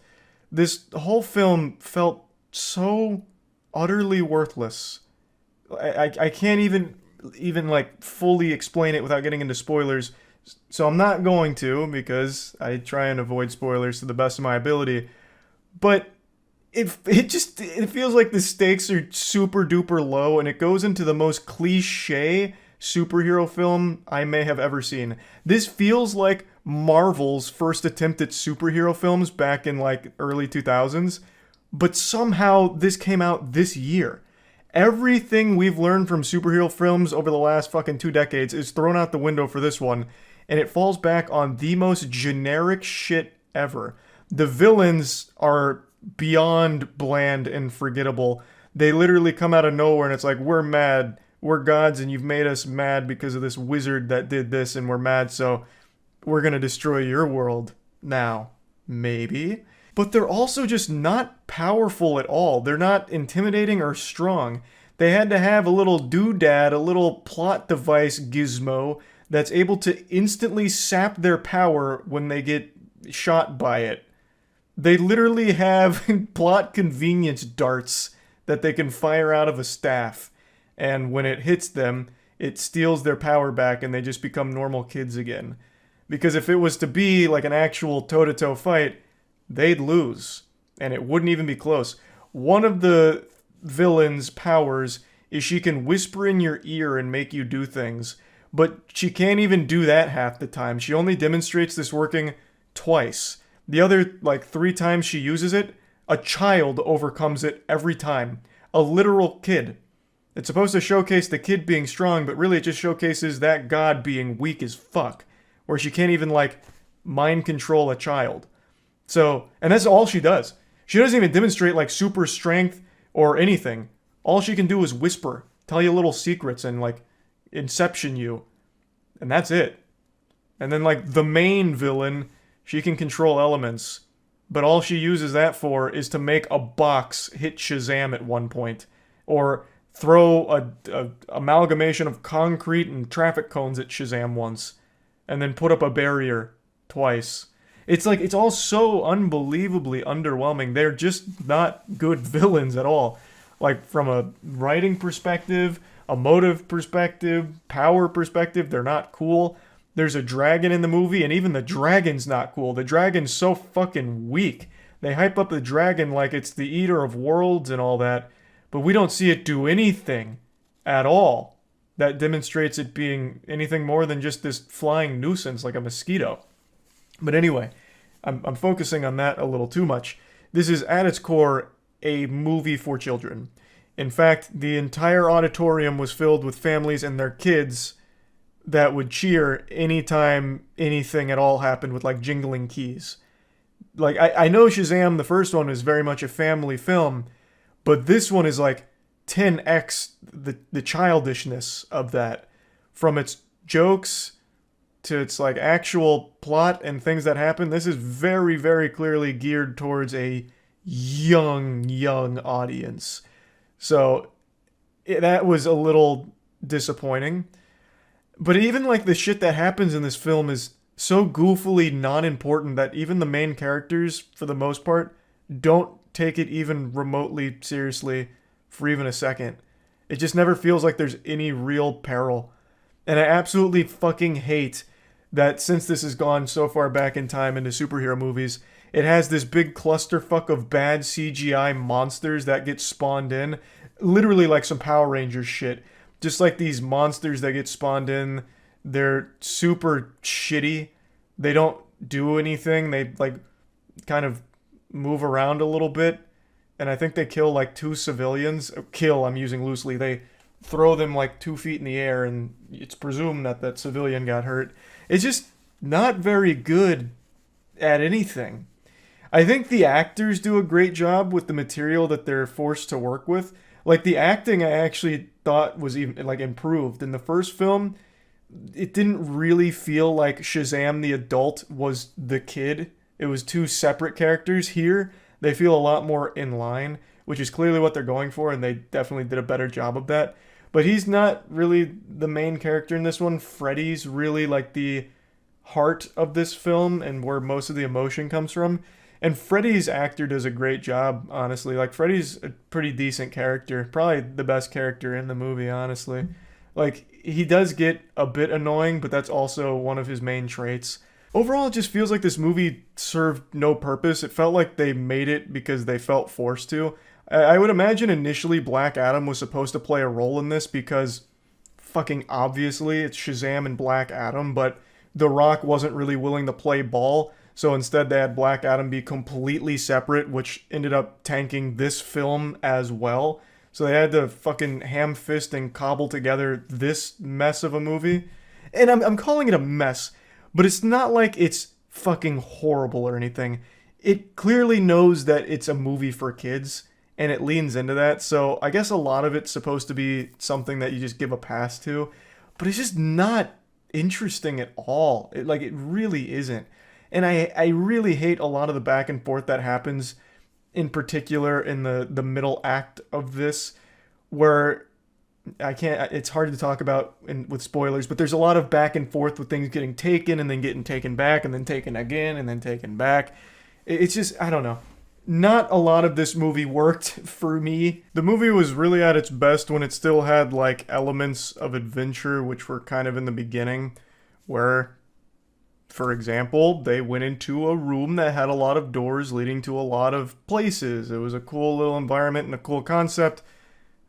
B: This whole film felt so utterly worthless. I can't even like fully explain it without getting into spoilers. So I'm not going to, because I try and avoid spoilers to the best of my ability. But it feels like the stakes are super duper low, and it goes into the most cliche superhero film I may have ever seen. This feels like Marvel's first attempt at superhero films back in like early 2000s, but somehow this came out this year. Everything we've learned from superhero films over the last fucking 2 decades is thrown out the window for this one, and it falls back on the most generic shit ever. The villains are beyond bland and forgettable. They literally come out of nowhere and it's like, we're mad, we're gods and you've made us mad because of this wizard that did this and we're mad, so we're gonna destroy your world now. Maybe. But they're also just not powerful at all. They're not intimidating or strong. They had to have a little doodad, a little plot device gizmo that's able to instantly sap their power when they get shot by it. They literally have plot convenience darts that they can fire out of a staff. And when it hits them, it steals their power back and they just become normal kids again. Because if it was to be like an actual toe-to-toe fight, they'd lose. And it wouldn't even be close. One of the villain's powers is she can whisper in your ear and make you do things. But she can't even do that half the time. She only demonstrates this working twice. The other, 3 times she uses it, a child overcomes it every time. A literal kid. It's supposed to showcase the kid being strong, but really it just showcases that god being weak as fuck. Where she can't even, mind control a child. So, and that's all she does. She doesn't even demonstrate, super strength or anything. All she can do is whisper, tell you little secrets, and, inception you. And that's it. And then, like, the main villain, she can control elements. But all she uses that for is to make a box hit Shazam at one point. Or throw a amalgamation of concrete and traffic cones at Shazam once. And then put up a barrier twice. It's like, it's all so unbelievably underwhelming. They're just not good villains at all. Like, from a writing perspective, a motive perspective, power perspective, they're not cool. There's a dragon in the movie, and even the dragon's not cool. The dragon's so fucking weak. They hype up the dragon like it's the eater of worlds and all that, but we don't see it do anything at all that demonstrates it being anything more than just this flying nuisance like a mosquito. But anyway, I'm focusing on that a little too much. This is, at its core, a movie for children. In fact, the entire auditorium was filled with families and their kids that would cheer anytime anything at all happened with, like, jingling keys. Like, I know Shazam, the first one, is very much a family film, but this one is like 10x the childishness of that. From its jokes to its, like, actual plot and things that happen, this is very, very clearly geared towards a young audience. So that was a little disappointing. But even, like, the shit that happens in this film is so goofily non-important that even the main characters, for the most part, don't take it even remotely seriously for even a second. It just never feels like there's any real peril. And I absolutely fucking hate that since this has gone so far back in time into superhero movies, it has this big clusterfuck of bad CGI monsters that get spawned in. Literally like some Power Rangers shit. Just like these monsters that get spawned in, they're super shitty. They don't do anything. They, like, kind of move around a little bit. And I think they kill, like, 2 civilians. Kill, I'm using loosely. They throw them, like, 2 feet in the air, and it's presumed that that civilian got hurt. It's just not very good at anything. I think the actors do a great job with the material that they're forced to work with. Like, the acting I actually thought was even, like, improved. In the first film, it didn't really feel like Shazam the adult was the kid. It was 2 separate characters. Here, they feel a lot more in line, which is clearly what they're going for, and they definitely did a better job of that. But he's not really the main character in this one. Freddy's really, like, the heart of this film and where most of the emotion comes from. And Freddy's actor does a great job, honestly. Like, Freddy's a pretty decent character. Probably the best character in the movie, honestly. Like, he does get a bit annoying, but that's also one of his main traits. Overall, it just feels like this movie served no purpose. It felt like they made it because they felt forced to. I would imagine initially Black Adam was supposed to play a role in this because fucking obviously it's Shazam and Black Adam, but The Rock wasn't really willing to play ball. So instead they had Black Adam be completely separate, which ended up tanking this film as well. So they had to fucking ham-fist and cobble together this mess of a movie. And I'm calling it a mess, but it's not like it's fucking horrible or anything. It clearly knows that it's a movie for kids, and it leans into that. So I guess a lot of it's supposed to be something that you just give a pass to, but it's just not interesting at all. It really isn't. And I really hate a lot of the back and forth that happens, in particular in the middle act of this, where it's hard to talk about with spoilers, but there's a lot of back and forth with things getting taken and then getting taken back and then taken again and then taken back. It's just, I don't know. Not a lot of this movie worked for me. The movie was really at its best when it still had, like, elements of adventure, which were kind of in the beginning, where, for example, they went into a room that had a lot of doors leading to a lot of places. It was a cool little environment and a cool concept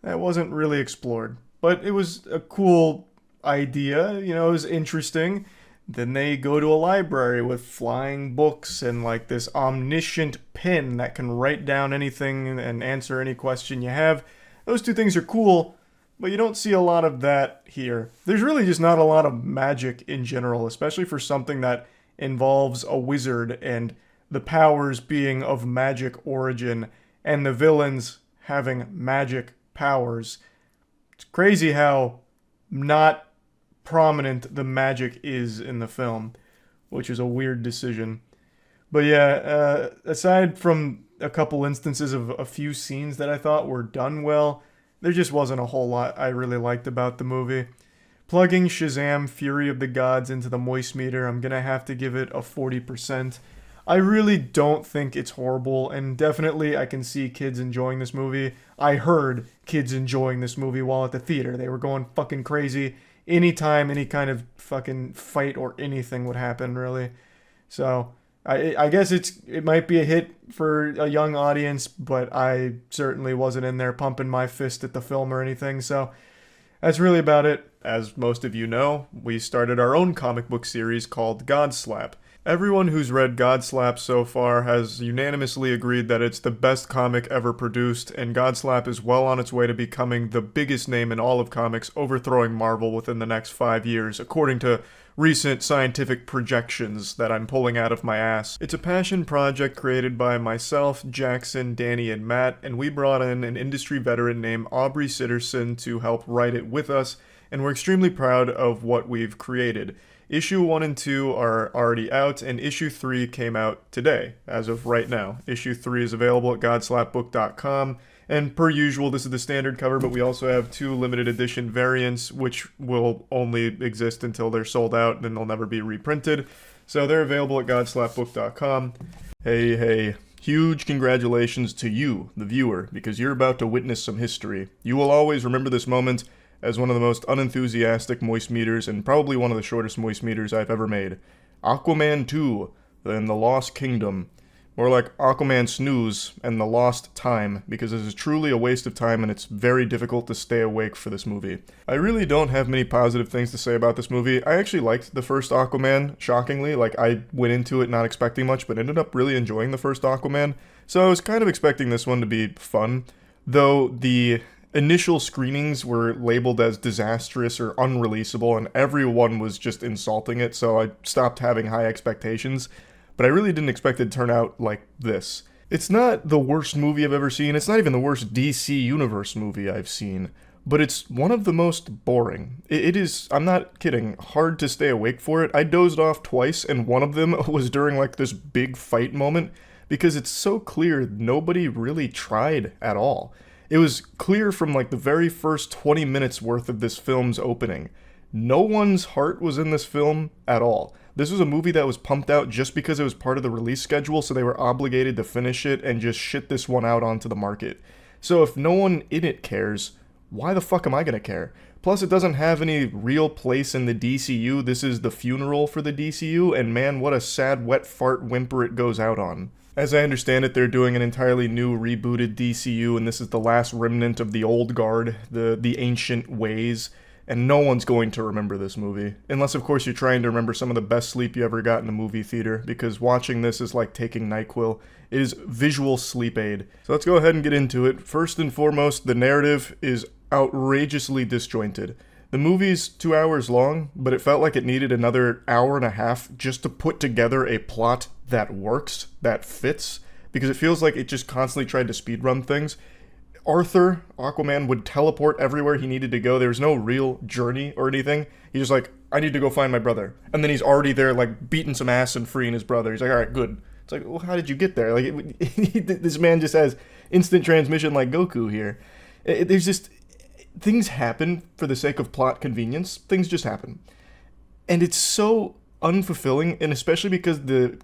B: that wasn't really explored. But it was a cool idea, it was interesting. Then they go to a library with flying books and, like, this omniscient pen that can write down anything and answer any question you have. Those 2 things are cool, but you don't see a lot of that here. There's really just not a lot of magic in general, especially for something that involves a wizard and the powers being of magic origin and the villains having magic powers. It's crazy how not prominent the magic is in the film, which is a weird decision. But yeah, aside from a couple instances of a few scenes that I thought were done well, there just wasn't a whole lot I really liked about the movie. Plugging Shazam Fury of the Gods into the moist meter, I'm gonna have to give it a 40%. I really don't think it's horrible, and definitely I can see kids enjoying this movie. I heard kids enjoying this movie while at the theater. They were going fucking crazy anytime any kind of fucking fight or anything would happen, really. So I guess it might be a hit for a young audience, but I certainly wasn't in there pumping my fist at the film or anything, so that's really about it. As most of you know, we started our own comic book series called Godslap. Everyone who's read Godslap so far has unanimously agreed that it's the best comic ever produced, and Godslap is well on its way to becoming the biggest name in all of comics, overthrowing Marvel within the next 5 years, according to recent scientific projections that I'm pulling out of my ass. It's a passion project created by myself, Jackson, Danny, and Matt, and we brought in an industry veteran named Aubrey Sitterson to help write it with us, and we're extremely proud of what we've created. Issue 1 and 2 are already out, and Issue 3 came out today, as of right now. Issue 3 is available at godslapbook.com, and per usual, this is the standard cover, but we also have 2 limited edition variants, which will only exist until they're sold out, and then they'll never be reprinted. So they're available at godslapbook.com. Hey, huge congratulations to you, the viewer, because you're about to witness some history. You will always remember this moment as one of the most unenthusiastic moist meters and probably one of the shortest moist meters I've ever made. Aquaman 2 and the Lost Kingdom. More like Aquaman Snooze and the Lost Time, because this is truly a waste of time and it's very difficult to stay awake for this movie. I really don't have many positive things to say about this movie. I actually liked the first Aquaman, shockingly. Like, I went into it not expecting much, but ended up really enjoying the first Aquaman. So I was kind of expecting this one to be fun, though the initial screenings were labeled as disastrous or unreleasable, and everyone was just insulting it, so I stopped having high expectations. But I really didn't expect it to turn out like this. It's not the worst movie I've ever seen, it's not even the worst DC Universe movie I've seen, but it's one of the most boring. It is, I'm not kidding, hard to stay awake for it. I dozed off twice, and one of them was during like this big fight moment, because it's so clear nobody really tried at all. It was clear from like the very first 20 minutes worth of this film's opening. No one's heart was in this film at all. This was a movie that was pumped out just because it was part of the release schedule, so they were obligated to finish it and just shit this one out onto the market. So if no one in it cares, why the fuck am I gonna care? Plus, it doesn't have any real place in the DCU. This is the funeral for the DCU, and man, what a sad wet fart whimper it goes out on. As I understand it, they're doing an entirely new rebooted DCU, and this is the last remnant of the old guard, the ancient ways, and no one's going to remember this movie. Unless, of course, you're trying to remember some of the best sleep you ever got in a movie theater, because watching this is like taking NyQuil. It is visual sleep aid. So let's go ahead and get into it. First and foremost, the narrative is outrageously disjointed. The movie's 2 hours long, but it felt like it needed another hour and a half just to put together a plot that works, that fits, because it feels like it just constantly tried to speedrun things. Arthur, Aquaman, would teleport everywhere he needed to go. There was no real journey or anything. He's just like, I need to go find my brother. And then he's already there, like, beating some ass and freeing his brother. He's like, alright, good. It's like, well, how did you get there? Like, this man just has instant transmission like Goku here. There's just, things happen for the sake of plot convenience. Things just happen. And it's so unfulfilling, and especially because the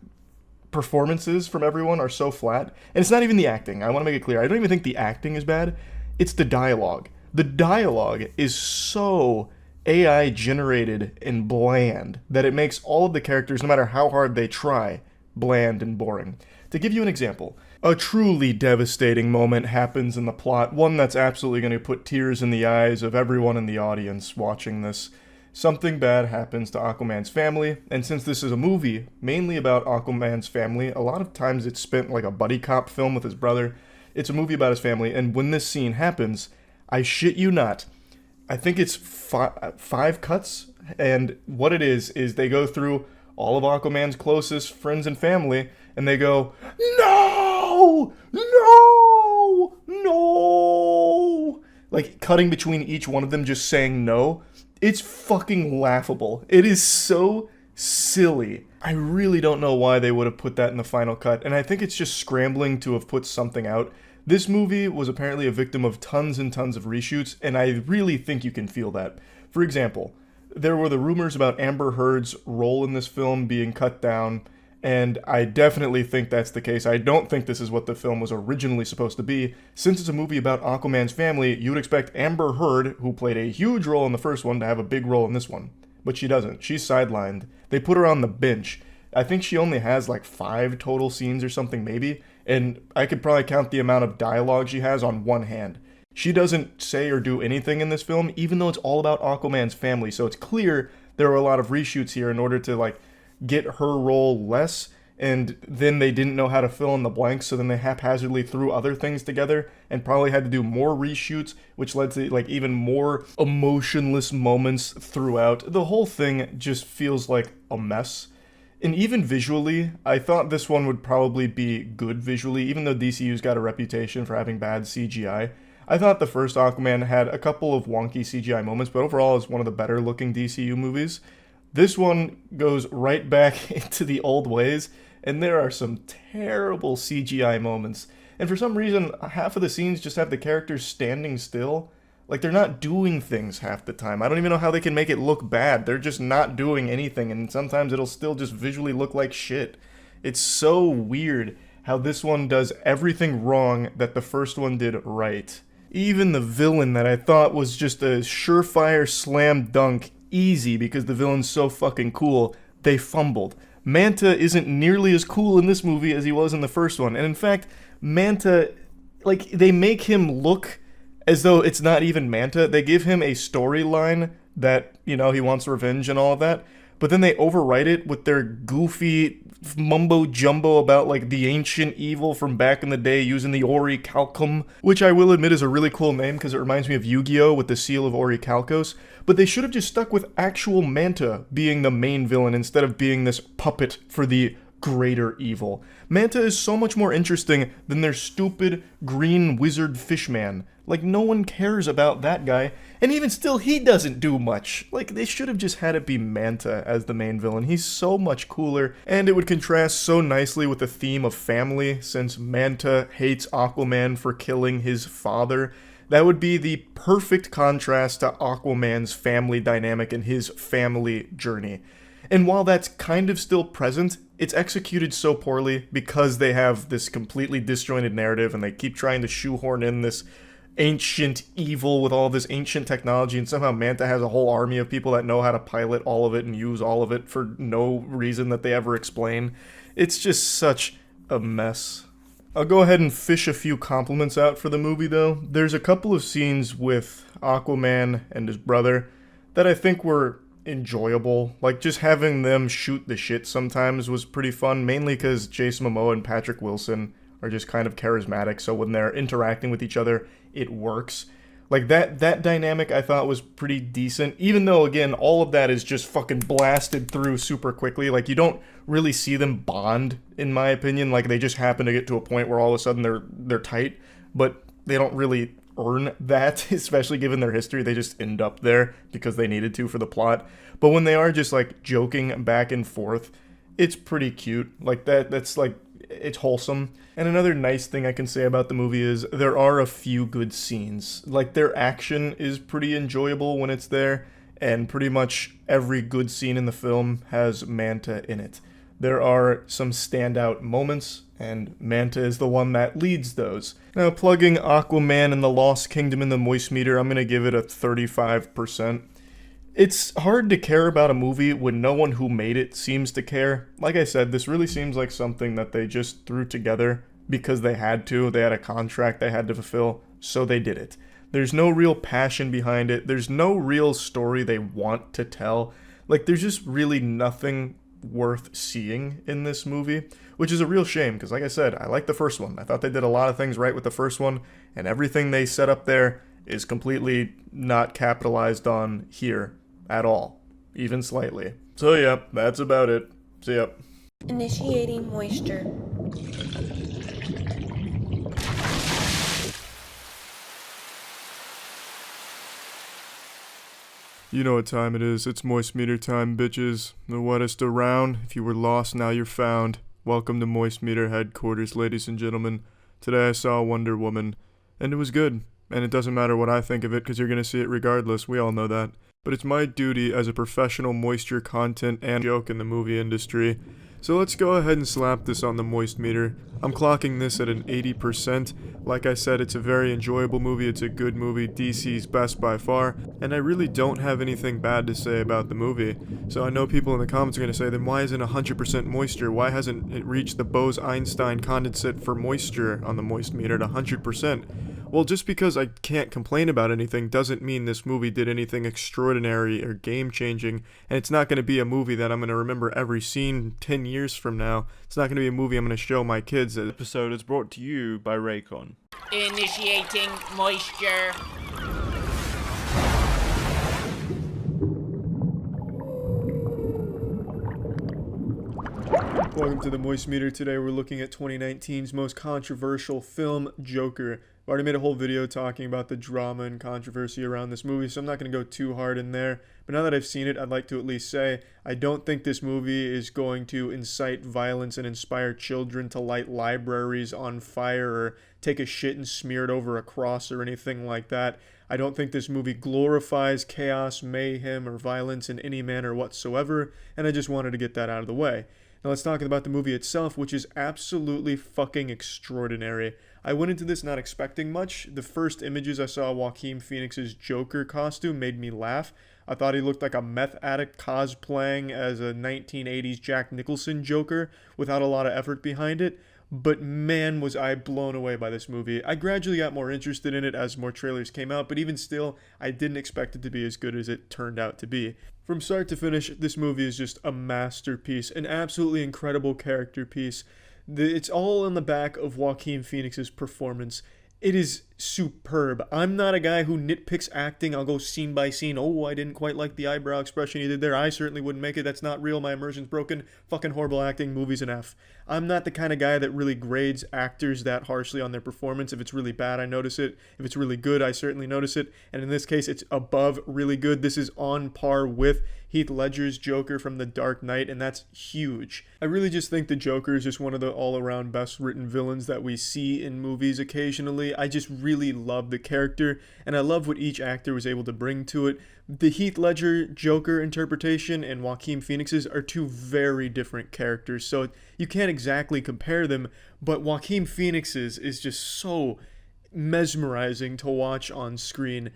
B: performances from everyone are so flat. And it's not even the acting. I want to make it clear. I don't even think the acting is bad. It's the dialogue. The dialogue is so AI generated and bland that it makes all of the characters, no matter how hard they try, bland and boring. To give you an example, a truly devastating moment happens in the plot, one that's absolutely going to put tears in the eyes of everyone in the audience watching this. Something bad happens to Aquaman's family, and since this is a movie mainly about Aquaman's family, a lot of times it's spent like a buddy cop film with his brother. It's a movie about his family, and when this scene happens, I shit you not, I think it's five cuts, and what it is they go through all of Aquaman's closest friends and family, and they go, no, no, no, like cutting between each one of them just saying no. It's fucking laughable. It is so silly. I really don't know why they would have put that in the final cut, and I think it's just scrambling to have put something out. This movie was apparently a victim of tons and tons of reshoots, and I really think you can feel that. For example, there were the rumors about Amber Heard's role in this film being cut down, and I definitely think that's the case. I don't think this is what the film was originally supposed to be. Since it's a movie about Aquaman's family, you would expect Amber Heard, who played a huge role in the first one, to have a big role in this one. But she doesn't. She's sidelined. They put her on the bench. I think she only has like 5 total scenes or something maybe, and I could probably count the amount of dialogue she has on one hand. She doesn't say or do anything in this film, even though it's all about Aquaman's family, so it's clear there were a lot of reshoots here in order to like get her role less, and then they didn't know how to fill in the blanks, so then they haphazardly threw other things together and probably had to do more reshoots, which led to like even more emotionless moments throughout. The whole thing just feels like a mess. And even visually, I thought this one would probably be good visually, even though DCU's got a reputation for having bad CGI. I thought the first Aquaman had a couple of wonky CGI moments, but overall is one of the better looking DCU movies. This one goes right back into the old ways, and there are some terrible CGI moments. And for some reason, half of the scenes just have the characters standing still. Like, they're not doing things half the time. I don't even know how they can make it look bad. They're just not doing anything, and sometimes it'll still just visually look like shit. It's so weird how this one does everything wrong that the first one did right. Even the villain that I thought was just a surefire slam dunk, easy because the villain's so fucking cool, they fumbled. Manta isn't nearly as cool in this movie as he was in the first one, and in fact, Manta, like, they make him look as though it's not even Manta. They give him a storyline that, you know, he wants revenge and all of that, but then they overwrite it with their goofy mumbo-jumbo about, like, the ancient evil from back in the day using the Orichalcum, which I will admit is a really cool name because it reminds me of Yu-Gi-Oh! With the seal of Orichalcos, but they should have just stuck with actual Manta being the main villain instead of being this puppet for the greater evil. Manta is so much more interesting than their stupid green wizard fishman. Like, no one cares about that guy, and even still, he doesn't do much. Like, they should have just had it be Manta as the main villain. He's so much cooler, and it would contrast so nicely with the theme of family, since Manta hates Aquaman for killing his father. That would be the perfect contrast to Aquaman's family dynamic and his family journey. And while that's kind of still present, it's executed so poorly because they have this completely disjointed narrative and they keep trying to shoehorn in this ancient evil with all this ancient technology, and somehow Manta has a whole army of people that know how to pilot all of it and use all of it for no reason that they ever explain. It's just such a mess. I'll go ahead and fish a few compliments out for the movie, though. There's a couple of scenes with Aquaman and his brother that I think were enjoyable. Like, just having them shoot the shit sometimes was pretty fun, mainly because Jason Momoa and Patrick Wilson are just kind of charismatic, so when they're interacting with each other, it works. Like, that dynamic I thought was pretty decent, even though, again, all of that is just fucking blasted through super quickly. Like, you don't really see them bond, in my opinion. Like, they just happen to get to a point where all of a sudden they're tight, but they don't really earn that, especially given their history. They just end up there because they needed to for the plot. But when they are just, like, joking back and forth, it's pretty cute. Like, that's, like, it's wholesome. And another nice thing I can say about the movie is there are a few good scenes. Like, their action is pretty enjoyable when it's there, and pretty much every good scene in the film has Manta in it. There are some standout moments, and Manta is the one that leads those. Now, plugging Aquaman and the Lost Kingdom in the Moist Meter, I'm gonna give it a 35%. It's hard to care about a movie when no one who made it seems to care. Like I said, this really seems like something that they just threw together because they had to. They had a contract they had to fulfill, so they did it. There's no real passion behind it. There's no real story they want to tell. Like, there's just really nothing worth seeing in this movie, which is a real shame because, like I said, I like the first one. I thought they did a lot of things right with the first one, and everything they set up there is completely not capitalized on here at all, even slightly. So yeah, that's about it. See ya.
D: Initiating moisture.
B: You know what time it is. It's Moist Meter time, bitches. The wettest around. If you were lost, now you're found. Welcome to Moist Meter headquarters, ladies and gentlemen. Today I saw Wonder Woman, and it was good. And it doesn't matter what I think of it, because you're going to see it regardless. We all know that. But it's my duty as a professional moisture content and joke in the movie industry. So let's go ahead and slap this on the Moist Meter. I'm clocking this at an 80%. Like I said, it's a very enjoyable movie, it's a good movie, DC's best by far, and I really don't have anything bad to say about the movie. So I know people in the comments are going to say, then why isn't 100% moisture? Why hasn't it reached the Bose-Einstein condensate for moisture on the Moist Meter at 100%? Well, just because I can't complain about anything doesn't mean this movie did anything extraordinary or game-changing, and it's not going to be a movie that I'm going to remember every scene 10 years from now. It's not going to be a movie I'm going to show my kids.
C: This episode is brought to you by Raycon.
A: Initiating moisture.
B: Welcome to the Moist Meter. Today we're looking at 2019's most controversial film, Joker. I've already made a whole video talking about the drama and controversy around this movie, so I'm not going to go too hard in there. But now that I've seen it, I'd like to at least say I don't think this movie is going to incite violence and inspire children to light libraries on fire or take a shit and smear it over a cross or anything like that. I don't think this movie glorifies chaos, mayhem, or violence in any manner whatsoever, and I just wanted to get that out of the way. Now let's talk about the movie itself, which is absolutely fucking extraordinary. I went into this not expecting much. The first images I saw of Joaquin Phoenix's Joker costume made me laugh. I thought he looked like a meth addict cosplaying as a 1980s Jack Nicholson Joker without a lot of effort behind it. But man, was I blown away by this movie. I gradually got more interested in it as more trailers came out, but even still, I didn't expect it to be as good as it turned out to be. From start to finish, this movie is just a masterpiece, an absolutely incredible character piece. It's all on the back of Joaquin Phoenix's performance. It is superb. I'm not a guy who nitpicks acting. I'll go scene by scene. Oh, I didn't quite like the eyebrow expression he did there. I certainly wouldn't make it. That's not real. My immersion's broken. Fucking horrible acting. Movie's an F. I'm not the kind of guy that really grades actors that harshly on their performance. If it's really bad, I notice it. If it's really good, I certainly notice it. And in this case, it's above really good. This is on par with Heath Ledger's Joker from The Dark Knight, and that's huge. I really just think the Joker is just one of the all-around best written villains that we see in movies occasionally. I just really love the character, and I love what each actor was able to bring to it. The Heath Ledger Joker interpretation and Joaquin Phoenix's are two very different characters, so you can't exactly compare them, but Joaquin Phoenix's is just so mesmerizing to watch on screen.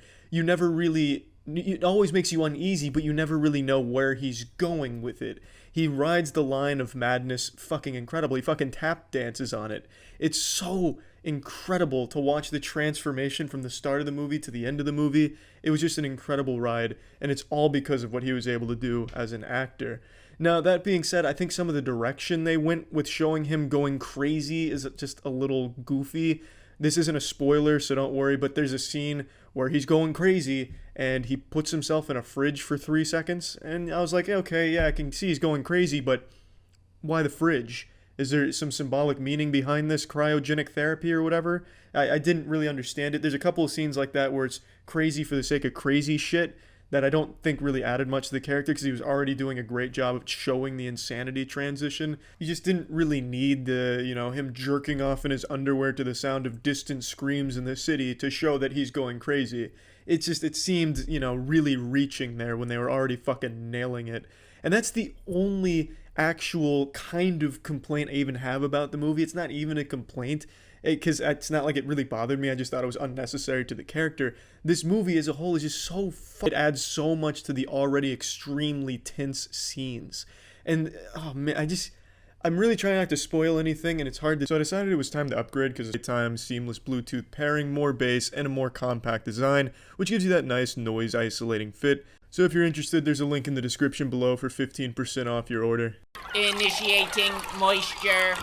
B: It always makes you uneasy, but you never really know where he's going with it. He rides the line of madness fucking incredibly. He fucking tap dances on it. It's so incredible to watch the transformation from the start of the movie to the end of the movie. It was just an incredible ride, and it's all because of what he was able to do as an actor. Now, that being said, I think some of the direction they went with showing him going crazy is just a little goofy. This isn't a spoiler, so don't worry, but there's a scene where he's going crazy and he puts himself in a fridge for 3 seconds. And I was like, okay, yeah, I can see he's going crazy, but why the fridge? Is there some symbolic meaning behind this cryogenic therapy or whatever? I didn't really understand it. There's a couple of scenes like that where it's crazy for the sake of crazy shit that I don't think really added much to the character because he was already doing a great job of showing the insanity transition. You just didn't really need him jerking off in his underwear to the sound of distant screams in the city to show that he's going crazy. It seemed, really reaching there when they were already fucking nailing it. And that's the only actual kind of complaint I even have about the movie. It's not even a complaint, because it's not like it really bothered me. I just thought it was unnecessary to the character. This movie as a whole is just so it adds so much to the already extremely tense scenes. And oh man, I'm really trying not to spoil anything, and it's hard to. So I decided it was time to upgrade because it's time, seamless Bluetooth pairing, more bass, and a more compact design, which gives you that nice noise isolating fit. So if you're interested, there's a link in the description below for 15% off your order.
A: Initiating moisture.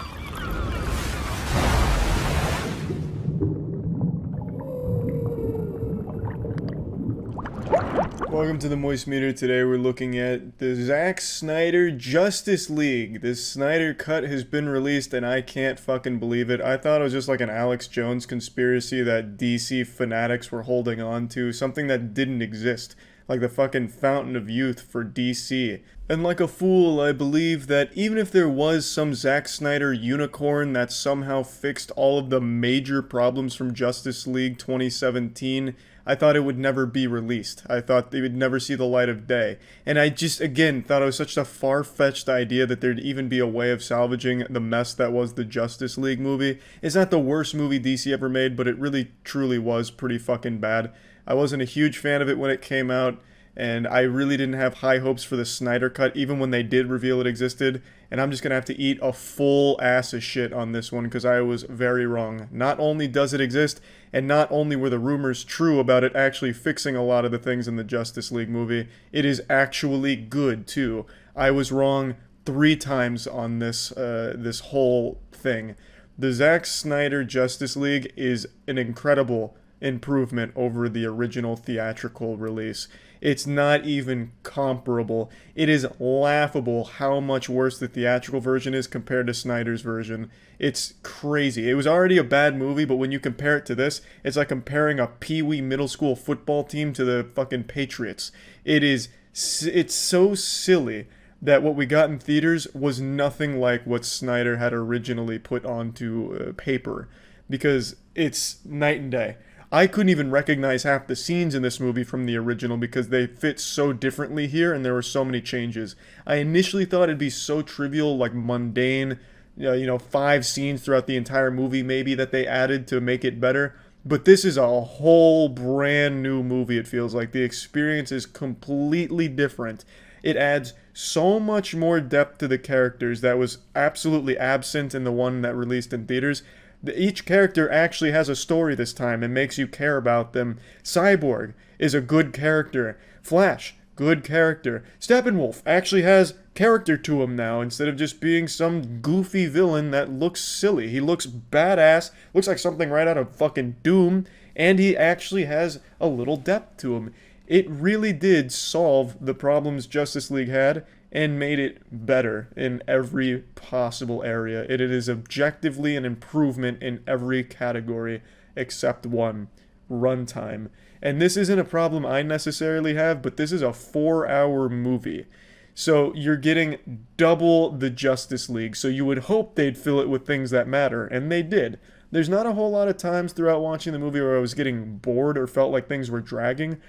B: Welcome to the Moist Meter. Today we're looking at the Zack Snyder Justice League. This Snyder cut has been released and I can't fucking believe it. I thought it was just like an Alex Jones conspiracy that DC fanatics were holding on to, something that didn't exist. like the fucking fountain of youth for DC. And like a fool, I believe that even if there was some Zack Snyder unicorn that somehow fixed all of the major problems from Justice League 2017, I thought it would never be released. I thought they would never see the light of day. And I just, again, thought it was such a far-fetched idea that there'd even be a way of salvaging the mess that was the Justice League movie. It's not the worst movie DC ever made, but it really, truly was pretty fucking bad. I wasn't a huge fan of it when it came out, and I really didn't have high hopes for the Snyder Cut, even when they did reveal it existed. And I'm just gonna have to eat a full ass of shit on this one, because I was very wrong. Not only does it exist, and not only were the rumors true about it actually fixing a lot of the things in the Justice League movie, it is actually good, too. I was wrong 3 times on this whole thing. The Zack Snyder Justice League is an incredible improvement over the original theatrical release. It's not even comparable. It is laughable how much worse the theatrical version is compared to Snyder's version. It's crazy. It was already a bad movie, but when you compare it to this, it's like comparing a Pee-wee middle school football team to the fucking Patriots. It's so silly that what we got in theaters was nothing like what Snyder had originally put onto paper, because it's night and day. I couldn't even recognize half the scenes in this movie from the original because they fit so differently here and there were so many changes. I initially thought it'd be so trivial, like mundane, 5 scenes throughout the entire movie maybe that they added to make it better. But this is a whole brand new movie, it feels like. The experience is completely different. It adds so much more depth to the characters that was absolutely absent in the one that released in theaters. Each character actually has a story this time and makes you care about them. Cyborg is a good character. Flash, good character. Steppenwolf actually has character to him now instead of just being some goofy villain that looks silly. He looks badass, looks like something right out of fucking Doom, and he actually has a little depth to him. It really did solve the problems Justice League had and made it better in every possible area. It is objectively an improvement in every category except one: runtime. And this isn't a problem I necessarily have, but this is a 4-hour movie. So you're getting double the Justice League, so you would hope they'd fill it with things that matter, and they did. There's not a whole lot of times throughout watching the movie where I was getting bored or felt like things were dragging.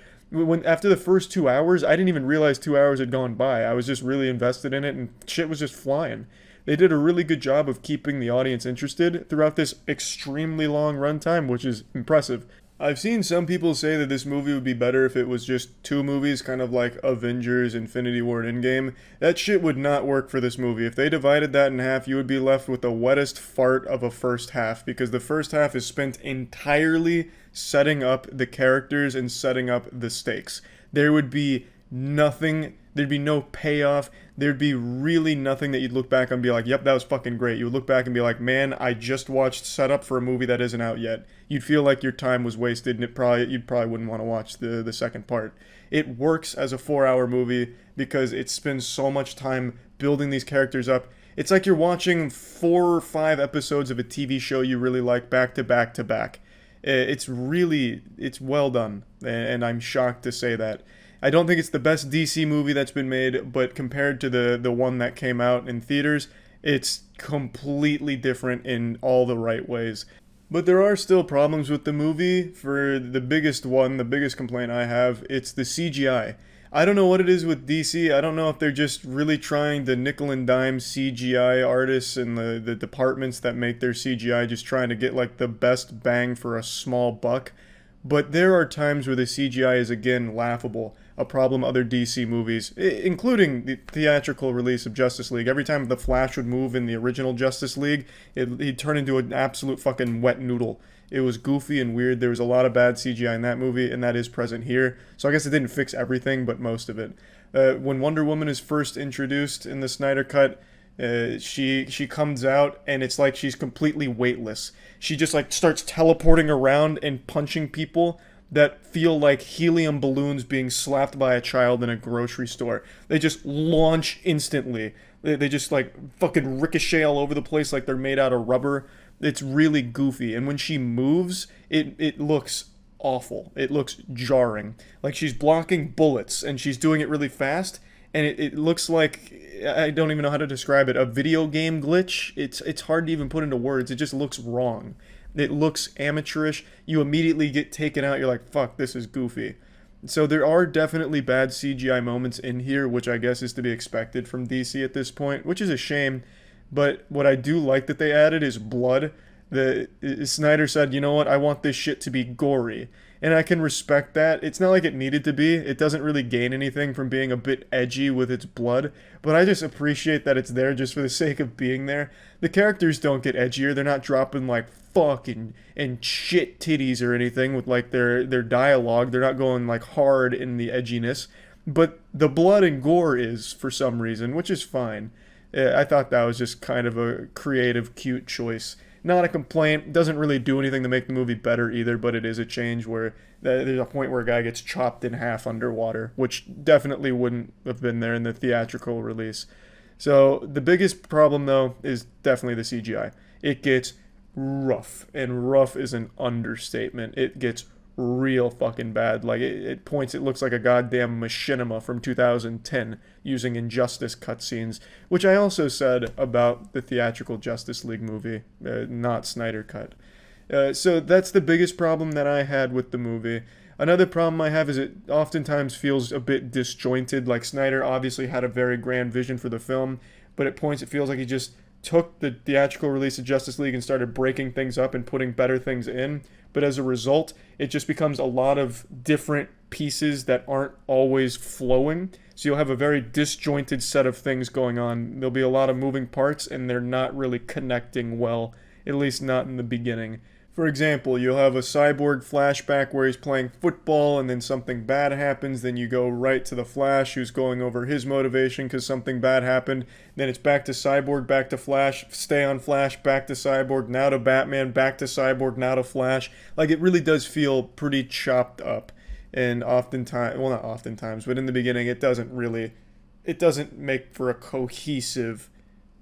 B: After the first 2 hours, I didn't even realize 2 hours had gone by. I was just really invested in it, and shit was just flying. They did a really good job of keeping the audience interested throughout this extremely long runtime, which is impressive. I've seen some people say that this movie would be better if it was just 2 movies, kind of like Avengers, Infinity War, and Endgame. That shit would not work for this movie. If they divided that in half, you would be left with the wettest fart of a first half, because the first half is spent entirely setting up the characters and setting up the stakes. There would be nothing, there'd be no payoff, there'd be really nothing that you'd look back and be like, yep, that was fucking great. You would look back and be like, man, I just watched setup for a movie that isn't out yet. You'd feel like your time was wasted, and you'd probably wouldn't want to watch the second part. It works as a 4-hour movie because it spends so much time building these characters up. It's like you're watching 4 or 5 episodes of a TV show you really like back to back to back. It's well done, and I'm shocked to say that. I don't think it's the best DC movie that's been made, but compared to the one that came out in theaters, it's completely different in all the right ways. But there are still problems with the movie. For the biggest complaint I have, it's the CGI. I don't know what it is with DC. I don't know if they're just really trying to nickel and dime CGI artists and the departments that make their CGI, just trying to get like the best bang for a small buck. But there are times where the CGI is again laughable, a problem other DC movies, including the theatrical release of Justice League. Every time the Flash would move in the original Justice League, he'd turn into an absolute fucking wet noodle. It was goofy and weird. There was a lot of bad CGI in that movie, and that is present here. So I guess it didn't fix everything, but most of it. When Wonder Woman is first introduced in the Snyder Cut, she comes out, and it's like she's completely weightless. She just like starts teleporting around and punching people that feel like helium balloons being slapped by a child in a grocery store. They just launch instantly. They just like fucking ricochet all over the place like they're made out of rubber. It's really goofy, and when she moves, it looks awful. It looks jarring. Like she's blocking bullets and she's doing it really fast, and it looks like, I don't even know how to describe it, a video game glitch. It's hard to even put into words. It just looks wrong. It looks amateurish. You immediately get taken out. You're like, fuck, this is goofy. So there are definitely bad CGI moments in here, which I guess is to be expected from DC at this point, which is a shame. But what I do like that they added is blood. Snyder said, you know what, I want this shit to be gory. And I can respect that. It's not like it needed to be. It doesn't really gain anything from being a bit edgy with its blood. But I just appreciate that it's there just for the sake of being there. The characters don't get edgier. They're not dropping like fuck and shit titties or anything with like their dialogue. They're not going like hard in the edginess. But the blood and gore is for some reason, which is fine. I thought that was just kind of a creative, cute choice. Not a complaint. Doesn't really do anything to make the movie better either, but it is a change where there's a point where a guy gets chopped in half underwater, which definitely wouldn't have been there in the theatrical release. So the biggest problem, though, is definitely the CGI. It gets rough, and rough is an understatement. It gets real fucking bad. Like, it points, it looks like a goddamn machinima from 2010 using Injustice cutscenes, which I also said about the theatrical Justice League movie, not Snyder Cut. So that's the biggest problem that I had with the movie. Another problem I have is it oftentimes feels a bit disjointed. Like, Snyder obviously had a very grand vision for the film, but at points it feels like he just took the theatrical release of Justice League and started breaking things up and putting better things in. But as a result, it just becomes a lot of different pieces that aren't always flowing. So you'll have a very disjointed set of things going on. There'll be a lot of moving parts, and they're not really connecting well, at least not in the beginning. For example, you'll have a Cyborg flashback where he's playing football and then something bad happens. Then you go right to the Flash who's going over his motivation because something bad happened. Then it's back to Cyborg, back to Flash, stay on Flash, back to Cyborg, now to Batman, back to Cyborg, now to Flash. Like, it really does feel pretty chopped up. And oftentimes, well, not oftentimes, but in the beginning it doesn't make for a cohesive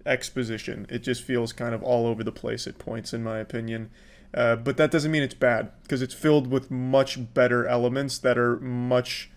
B: exposition. It just feels kind of all over the place at points, in my opinion. But that doesn't mean it's bad, because it's filled with much better elements that are much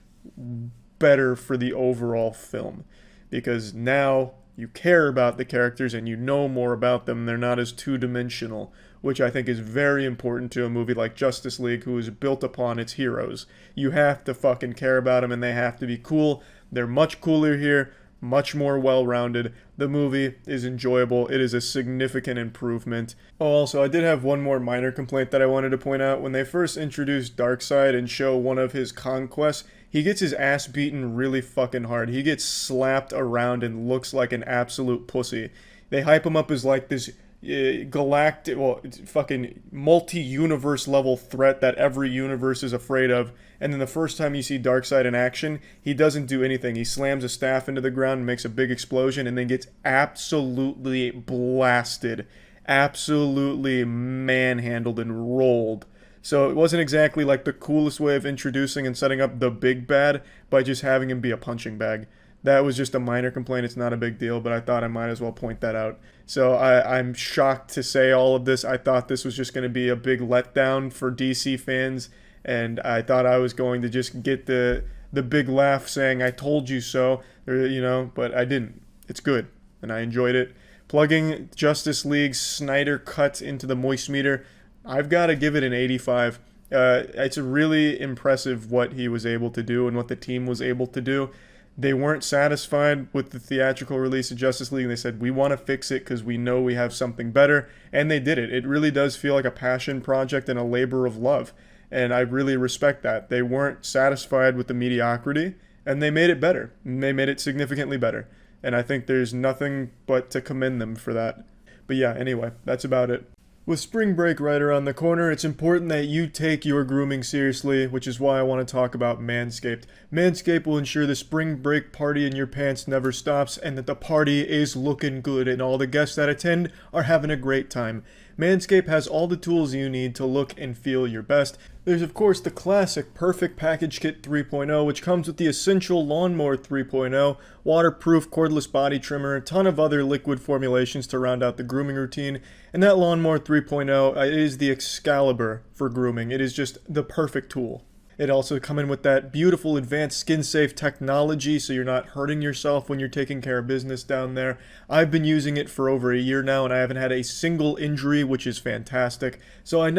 B: better for the overall film. Because now you care about the characters and you know more about them. They're not as two-dimensional, which I think is very important to a movie like Justice League, who is built upon its heroes. You have to fucking care about them, and they have to be cool. They're much cooler here, much more well-rounded. The movie is enjoyable. It is a significant improvement. Oh, also, I did have one more minor complaint that I wanted to point out. When they first introduced Darkseid and show one of his conquests, he gets his ass beaten really fucking hard. He gets slapped around and looks like an absolute pussy. They hype him up as like this galactic, well, fucking multi-universe level threat that every universe is afraid of. And then the first time you see Darkseid in action, he doesn't do anything. He slams a staff into the ground and makes a big explosion and then gets absolutely blasted. Absolutely manhandled and rolled. So it wasn't exactly like the coolest way of introducing and setting up the big bad by just having him be a punching bag. That was just a minor complaint. It's not a big deal, but I thought I might as well point that out. So I'm shocked to say all of this. I thought this was just going to be a big letdown for DC fans, and I thought I was going to just get the big laugh saying, I told you so, or, but I didn't. It's good, and I enjoyed it. Plugging Justice League's Snyder Cut into the Moist Meter, I've got to give it an 85. It's really impressive what he was able to do and what the team was able to do. They weren't satisfied with the theatrical release of Justice League, and they said, we want to fix it because we know we have something better, and they did it. It really does feel like a passion project and a labor of love, and I really respect that. They weren't satisfied with the mediocrity, and they made it better, and they made it significantly better, and I think there's nothing but to commend them for that. But yeah, anyway, that's about it. With spring break right around the corner, it's important that you take your grooming seriously, which is why I want to talk about Manscaped. Manscaped will ensure the spring break party in your pants never stops and that the party is looking good and all the guests that attend are having a great time. Manscaped has all the tools you need to look and feel your best. There's of course the classic Perfect Package Kit 3.0, which comes with the essential Lawnmower 3.0, waterproof cordless body trimmer, a ton of other liquid formulations to round out the grooming routine, and that Lawnmower 3.0 is the Excalibur for grooming. It is just the perfect tool. It also comes in with that beautiful advanced skin-safe technology, so you're not hurting yourself when you're taking care of business down there. I've been using it for over a year now, and I haven't had a single injury, which is fantastic. So I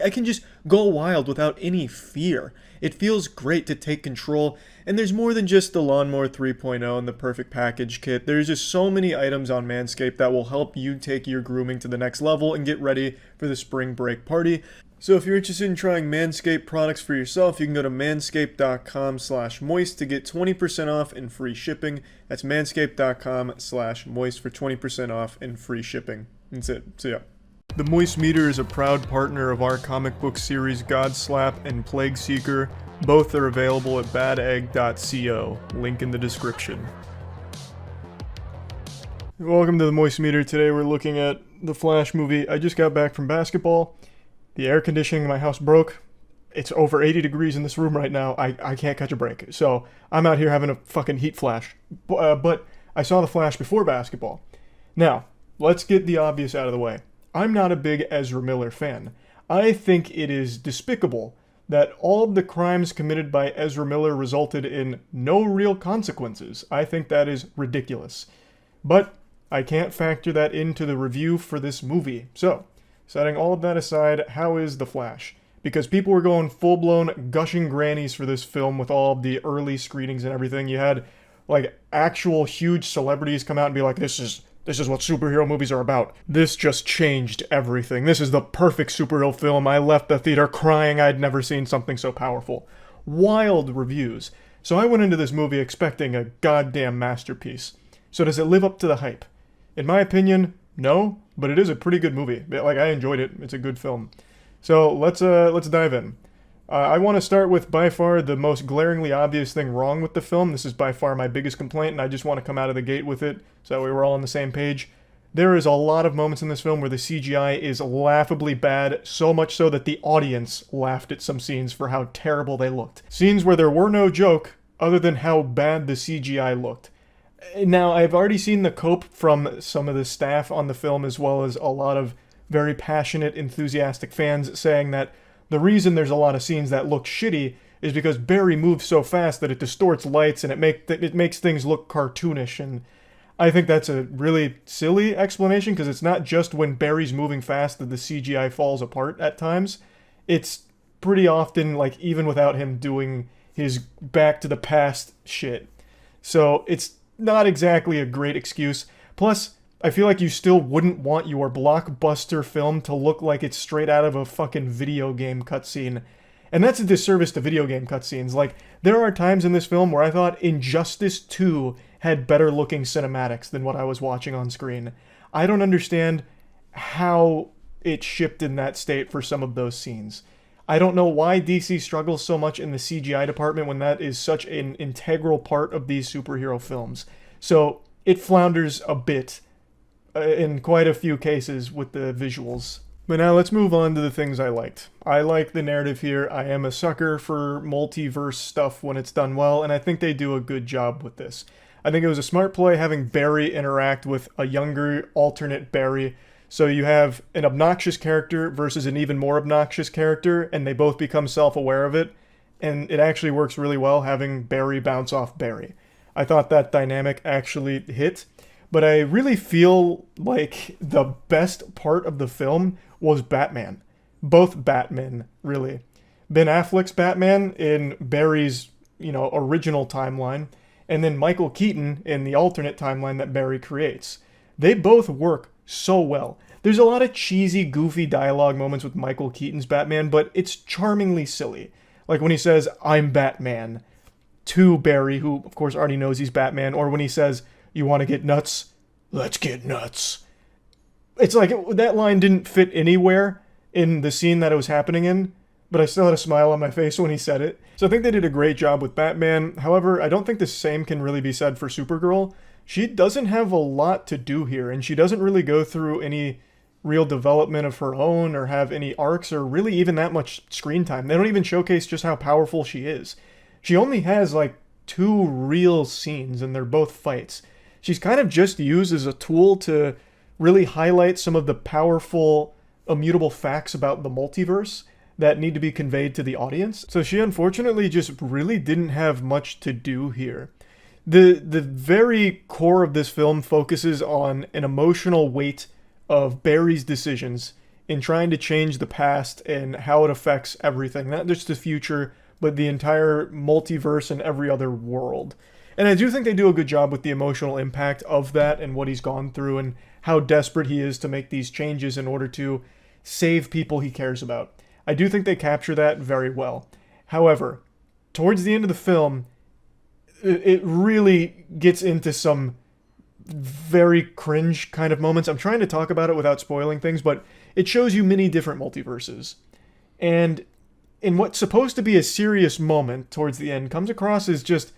B: can just go wild without any fear. It feels great to take control, and there's more than just the Lawnmower 3.0 and the Perfect Package Kit. There's just so many items on Manscaped that will help you take your grooming to the next level and get ready for the spring break party. So if you're interested in trying Manscaped products for yourself, you can go to manscaped.com/moist to get 20% off and free shipping. That's manscaped.com/moist for 20% off and free shipping. That's it. So yeah. The Moist Meter is a proud partner of our comic book series Godslap and Plague Seeker. Both are available at badegg.co. Link in the description. Welcome to the Moist Meter. Today we're looking at the Flash movie. I just got back from basketball. The air conditioning in my house broke. It's over 80 degrees in this room right now. I can't catch a break. So I'm out here having a fucking heat flash. But I saw the Flash before basketball. Now, let's get the obvious out of the way. I'm not a big Ezra Miller fan. I think it is despicable that all of the crimes committed by Ezra Miller resulted in no real consequences. I think that is ridiculous. But I can't factor that into the review for this movie. So, setting all of that aside, how is The Flash? Because people were going full-blown gushing grannies for this film with all of the early screenings and everything. You had, like, actual huge celebrities come out and be like, this is what superhero movies are about. This just changed everything. This is the perfect superhero film. I left the theater crying I'd never seen something so powerful. Wild reviews. So I went into this movie expecting a goddamn masterpiece. So does it live up to the hype? In my opinion, no, but it is a pretty good movie. Like, I enjoyed it. It's a good film. So let's dive in. I want to start with by far the most glaringly obvious thing wrong with the film. This is by far my biggest complaint, and I just want to come out of the gate with it so that way we're all on the same page. There is a lot of moments in this film where the CGI is laughably bad, so much so that the audience laughed at some scenes for how terrible they looked. Scenes where there were no joke other than how bad the CGI looked. Now, I've already seen the cope from some of the staff on the film, as well as a lot of very passionate, enthusiastic fans saying that the reason there's a lot of scenes that look shitty is because Barry moves so fast that it distorts lights and it makes things look cartoonish. And I think that's a really silly explanation, because it's not just when Barry's moving fast that the CGI falls apart at times. It's pretty often, like, even without him doing his back to the past shit. So it's not exactly a great excuse. Plus, I feel like you still wouldn't want your blockbuster film to look like it's straight out of a fucking video game cutscene. And that's a disservice to video game cutscenes. Like, there are times in this film where I thought Injustice 2 had better looking cinematics than what I was watching on screen. I don't understand how it shipped in that state for some of those scenes. I don't know why DC struggles so much in the CGI department when that is such an integral part of these superhero films. So it flounders a bit in quite a few cases with the visuals. But now let's move on to the things I liked. I like the narrative here. I am a sucker for multiverse stuff when it's done well, and I think they do a good job with this. I think it was a smart play having Barry interact with a younger alternate Barry. So you have an obnoxious character versus an even more obnoxious character, and they both become self-aware of it. And it actually works really well having Barry bounce off Barry. I thought that dynamic actually hit. But I really feel like the best part of the film was Batman. Both Batmen, really. Ben Affleck's Batman in Barry's, original timeline, and then Michael Keaton in the alternate timeline that Barry creates. They both work so well. There's a lot of cheesy, goofy dialogue moments with Michael Keaton's Batman, but it's charmingly silly. Like when he says, "I'm Batman," to Barry, who of course already knows he's Batman, or when he says, "You want to get nuts? Let's get nuts." It's like that line didn't fit anywhere in the scene that it was happening in, but I still had a smile on my face when he said it. So I think they did a great job with Batman. However, I don't think the same can really be said for Supergirl. She doesn't have a lot to do here, and she doesn't really go through any real development of her own or have any arcs or really even that much screen time. They don't even showcase just how powerful she is. She only has like 2 real scenes, and they're both fights. She's kind of just used as a tool to really highlight some of the powerful, immutable facts about the multiverse that need to be conveyed to the audience. So she unfortunately just really didn't have much to do here. The very core of this film focuses on an emotional weight of Barry's decisions in trying to change the past and how it affects everything, not just the future, but the entire multiverse and every other world. And I do think they do a good job with the emotional impact of that and what he's gone through and how desperate he is to make these changes in order to save people he cares about. I do think they capture that very well. However, towards the end of the film, it really gets into some very cringe kind of moments. I'm trying to talk about it without spoiling things, but it shows you many different multiverses. And in what's supposed to be a serious moment towards the end comes across as just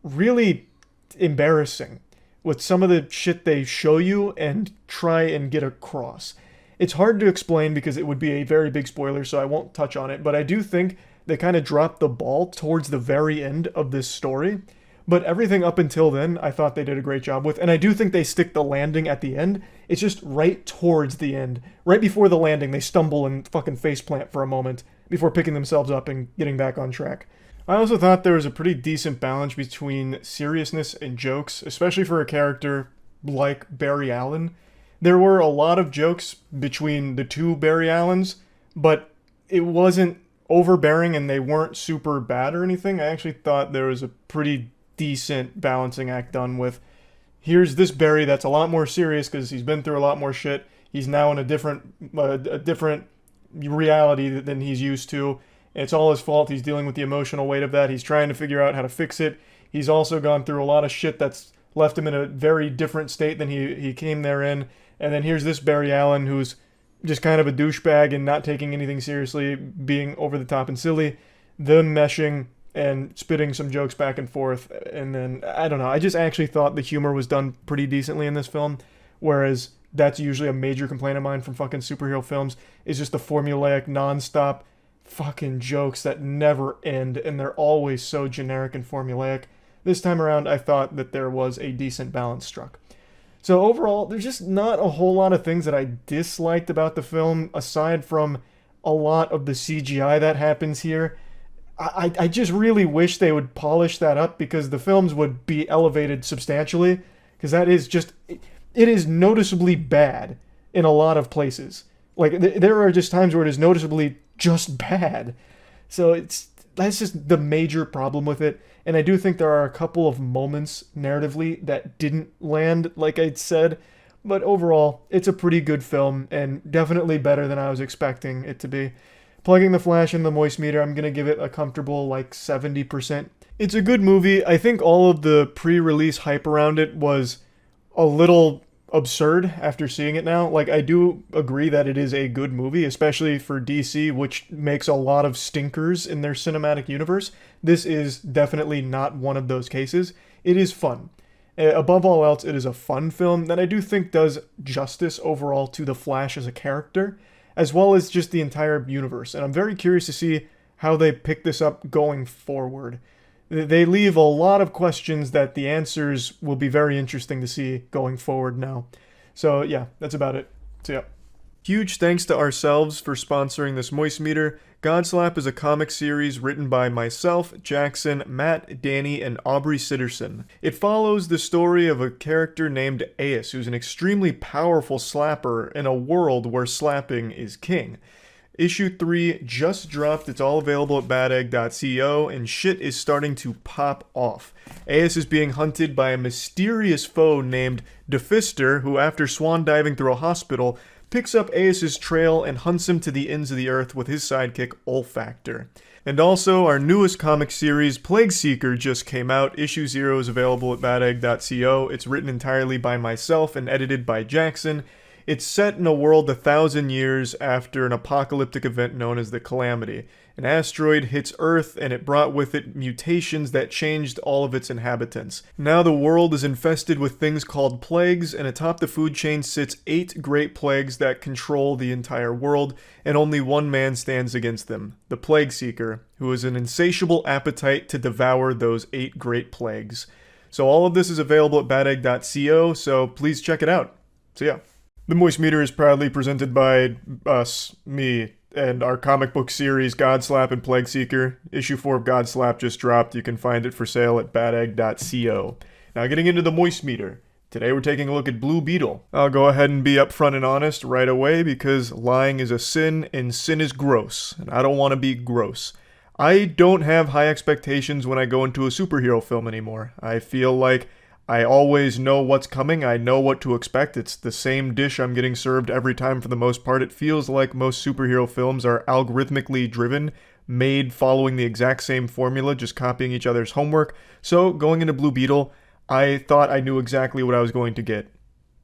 B: really embarrassing with some of the shit they show you and try and get across. It's hard to explain because it would be a very big spoiler, so I won't touch on it, but I do think they kind of dropped the ball towards the very end of this story. But everything up until then, I thought they did a great job with, and I do think they stick the landing at the end. It's just right towards the end. Right before the landing, they stumble and fucking faceplant for a moment before picking themselves up and getting back on track. I also thought there was a pretty decent balance between seriousness and jokes, especially for a character like Barry Allen. There were a lot of jokes between the 2 Barry Allens, but it wasn't overbearing and they weren't super bad or anything. I actually thought there was a pretty decent balancing act done with, here's this Barry that's a lot more serious because he's been through a lot more shit. He's now in a different reality than he's used to. It's all his fault. He's dealing with the emotional weight of that. He's trying to figure out how to fix it. He's also gone through a lot of shit that's left him in a very different state than he came there in. And then here's this Barry Allen who's just kind of a douchebag and not taking anything seriously, being over the top and silly. Them meshing and spitting some jokes back and forth. And then, I don't know, I just actually thought the humor was done pretty decently in this film, whereas that's usually a major complaint of mine from fucking superhero films, is just the formulaic, non-stop fucking jokes that never end, and they're always so generic and formulaic. This time around, I thought that there was a decent balance struck. So overall, there's just not a whole lot of things that I disliked about the film, aside from a lot of the CGI that happens here. I just really wish they would polish that up, because the films would be elevated substantially, because that is just, it is noticeably bad in a lot of places. Like, there are just times where it is noticeably just bad. So that's just the major problem with it. And I do think there are a couple of moments narratively that didn't land, like I'd said. But overall, it's a pretty good film, and definitely better than I was expecting it to be. Plugging the Flash in the moist meter, I'm going to give it a comfortable, like, 70%. It's a good movie. I think all of the pre-release hype around it was a little absurd after seeing it now. Like, I do agree that it is a good movie, especially for DC, which makes a lot of stinkers in their cinematic universe. This is definitely not one of those cases. It is fun. Above all else, it is a fun film that I do think does justice overall to the Flash as a character, as well as just the entire universe. And I'm very curious to see how they pick this up going forward. They leave a lot of questions that the answers will be very interesting to see going forward now. So yeah, that's about it. So yeah. Huge thanks to ourselves for sponsoring this Moist Meter. Godslap is a comic series written by myself, Jackson, Matt, Danny, and Aubrey Sitterson. It follows the story of a character named Ace, who's an extremely powerful slapper in a world where slapping is king. Issue 3 just dropped. It's all available at badegg.co, and shit is starting to pop off. Ace is being hunted by a mysterious foe named Defister, who, after swan diving through a hospital, picks up Ace's trail and hunts him to the ends of the earth with his sidekick Olfactor. And also, our newest comic series, Plague Seeker, just came out. Issue 0 is available at badegg.co. It's written entirely by myself and edited by Jackson. It's set in a world 1,000 years after an apocalyptic event known as the Calamity. An asteroid hits Earth and it brought with it mutations that changed all of its inhabitants. Now the world is infested with things called plagues, and atop the food chain sits 8 great plagues that control the entire world, and only one man stands against them, the Plague Seeker, who has an insatiable appetite to devour those 8 great plagues. So all of this is available at badegg.co, so please check it out. So yeah. The Moist Meter is proudly presented by us, me, and our comic book series Godslap and Plague Seeker. Issue 4 of Godslap just dropped. You can find it for sale at badegg.co. Now getting into the Moist Meter. Today we're taking a look at Blue Beetle. I'll go ahead and be upfront and honest right away because lying is a sin and sin is gross, and I don't want to be gross. I don't have high expectations when I go into a superhero film anymore. I feel like I always know what's coming. I know what to expect. It's the same dish I'm getting served every time for the most part. It feels like most superhero films are algorithmically driven, made following the exact same formula, just copying each other's homework. So going into Blue Beetle, I thought I knew exactly what I was going to get.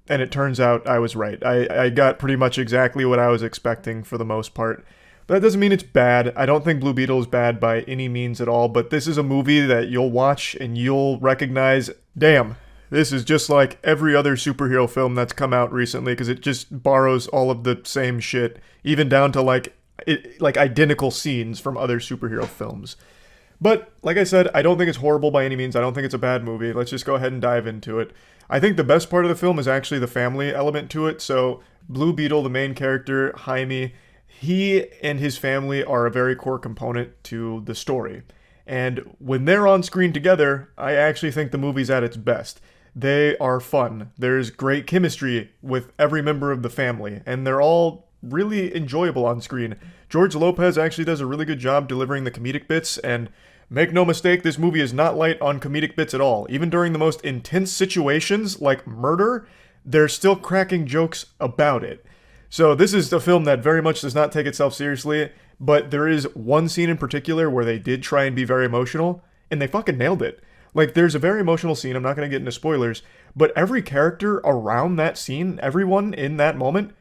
B: And it turns out I was right. I got pretty much exactly what I was expecting for the most part. But that doesn't mean it's bad. I don't think Blue Beetle is bad by any means at all, but this is a movie that you'll watch and you'll recognize, damn, this is just like every other superhero film that's come out recently, because it just borrows all of the same shit, even down to like identical scenes from other superhero films. But, like I said, I don't think it's horrible by any means. I don't think it's a bad movie. Let's just go ahead and dive into it. I think the best part of the film is actually the family element to it. So, Blue Beetle, the main character, Jaime, he and his family are a very core component to the story. And when they're on screen together, I actually think the movie's at its best. They are fun. There's great chemistry with every member of the family, and they're all really enjoyable on screen. George Lopez actually does a really good job delivering the comedic bits, and make no mistake, this movie is not light on comedic bits at all. Even during the most intense situations, like murder, they're still cracking jokes about it. So this is a film that very much does not take itself seriously, but there is one scene in particular where they did try and be very emotional, and they fucking nailed it. Like, there's a very emotional scene, I'm not going to get into spoilers, but every character around that scene, everyone in that moment,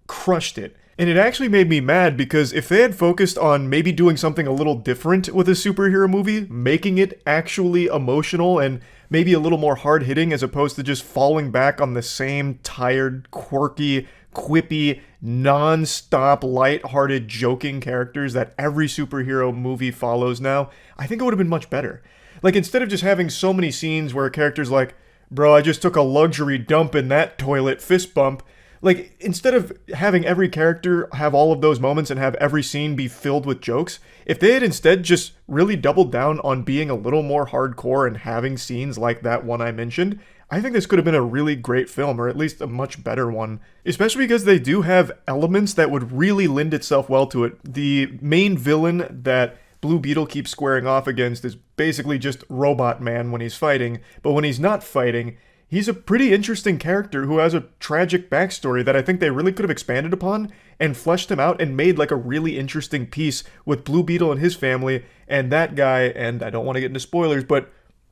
B: crushed it. And it actually made me mad because if they had focused on maybe doing something a little different with a superhero movie, making it actually emotional and maybe a little more hard-hitting as opposed to just falling back on the same tired, quirky, quippy, non-stop, light-hearted, joking characters that every superhero movie follows now, I think it would have been much better. Like, instead of just having so many scenes where a character's like, bro, I just took a luxury dump in that toilet, fist bump, like, instead of having every character have all of those moments and have every scene be filled with jokes, if they had instead just really doubled down on being a little more hardcore and having scenes like that one I mentioned, I think this could have been a really great film, or at least a much better one. Especially because they do have elements that would really lend itself well to it. The main villain that Blue Beetle keeps squaring off against is basically just Robot Man when he's fighting, but when he's not fighting, he's a pretty interesting character who has a tragic backstory that I think they really could have expanded upon and fleshed him out and made like a really interesting piece with Blue Beetle and his family and that guy, and I don't want to get into spoilers, but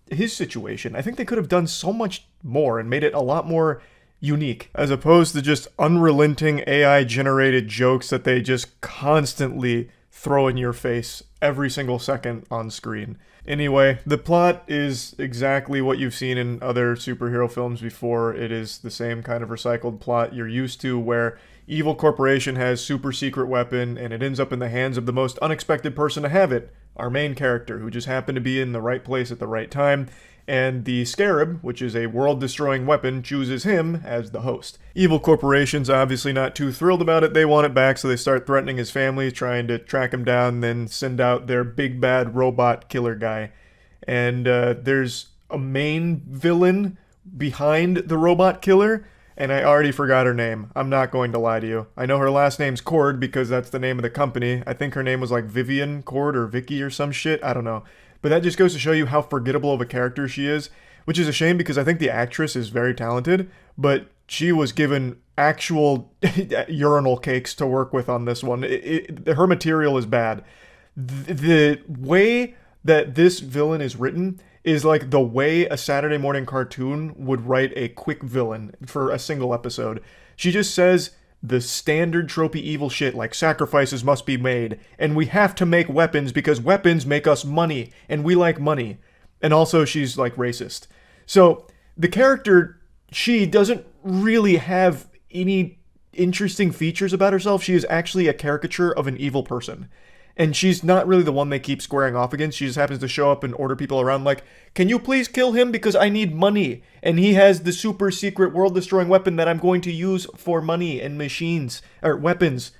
B: his situation. I think they could have done so much more and made it a lot more unique, as opposed to just unrelenting AI-generated jokes that they just constantly throw in your face every single second on screen. Anyway, the plot is exactly what you've seen in other superhero films before. It is the same kind of recycled plot you're used to, where evil corporation has super secret weapon and it ends up in the hands of the most unexpected person to have it, our main character, who just happened to be in the right place at the right time, and the Scarab, which is a world-destroying weapon, chooses him as the host. Evil corporation's obviously not too thrilled about it. They want it back, so they start threatening his family, trying to track him down, then send out their big bad robot killer guy. And there's a main villain behind the robot killer, and I already forgot her name. I'm not going to lie to you. I know her last name's Cord because that's the name of the company. I think her name was like Vivian Cord or Vicky or some shit. I don't know. But that just goes to show you how forgettable of a character she is, which is a shame because I think the actress is very talented, but she was given actual urinal cakes to work with on this one. Her material is bad. The way that this villain is written is like the way a Saturday morning cartoon would write a quick villain for a single episode. She just says the standard tropey evil shit like sacrifices must be made, and we have to make weapons because weapons make us money, and we like money. And also she's like racist. So the character, she doesn't really have any interesting features about herself. She is actually a caricature of an evil person. And she's not really the one they keep squaring off against. She just happens to show up and order people around like, can you please kill him because I need money? And he has the super secret world-destroying weapon that I'm going to use for money and machines, or weapons.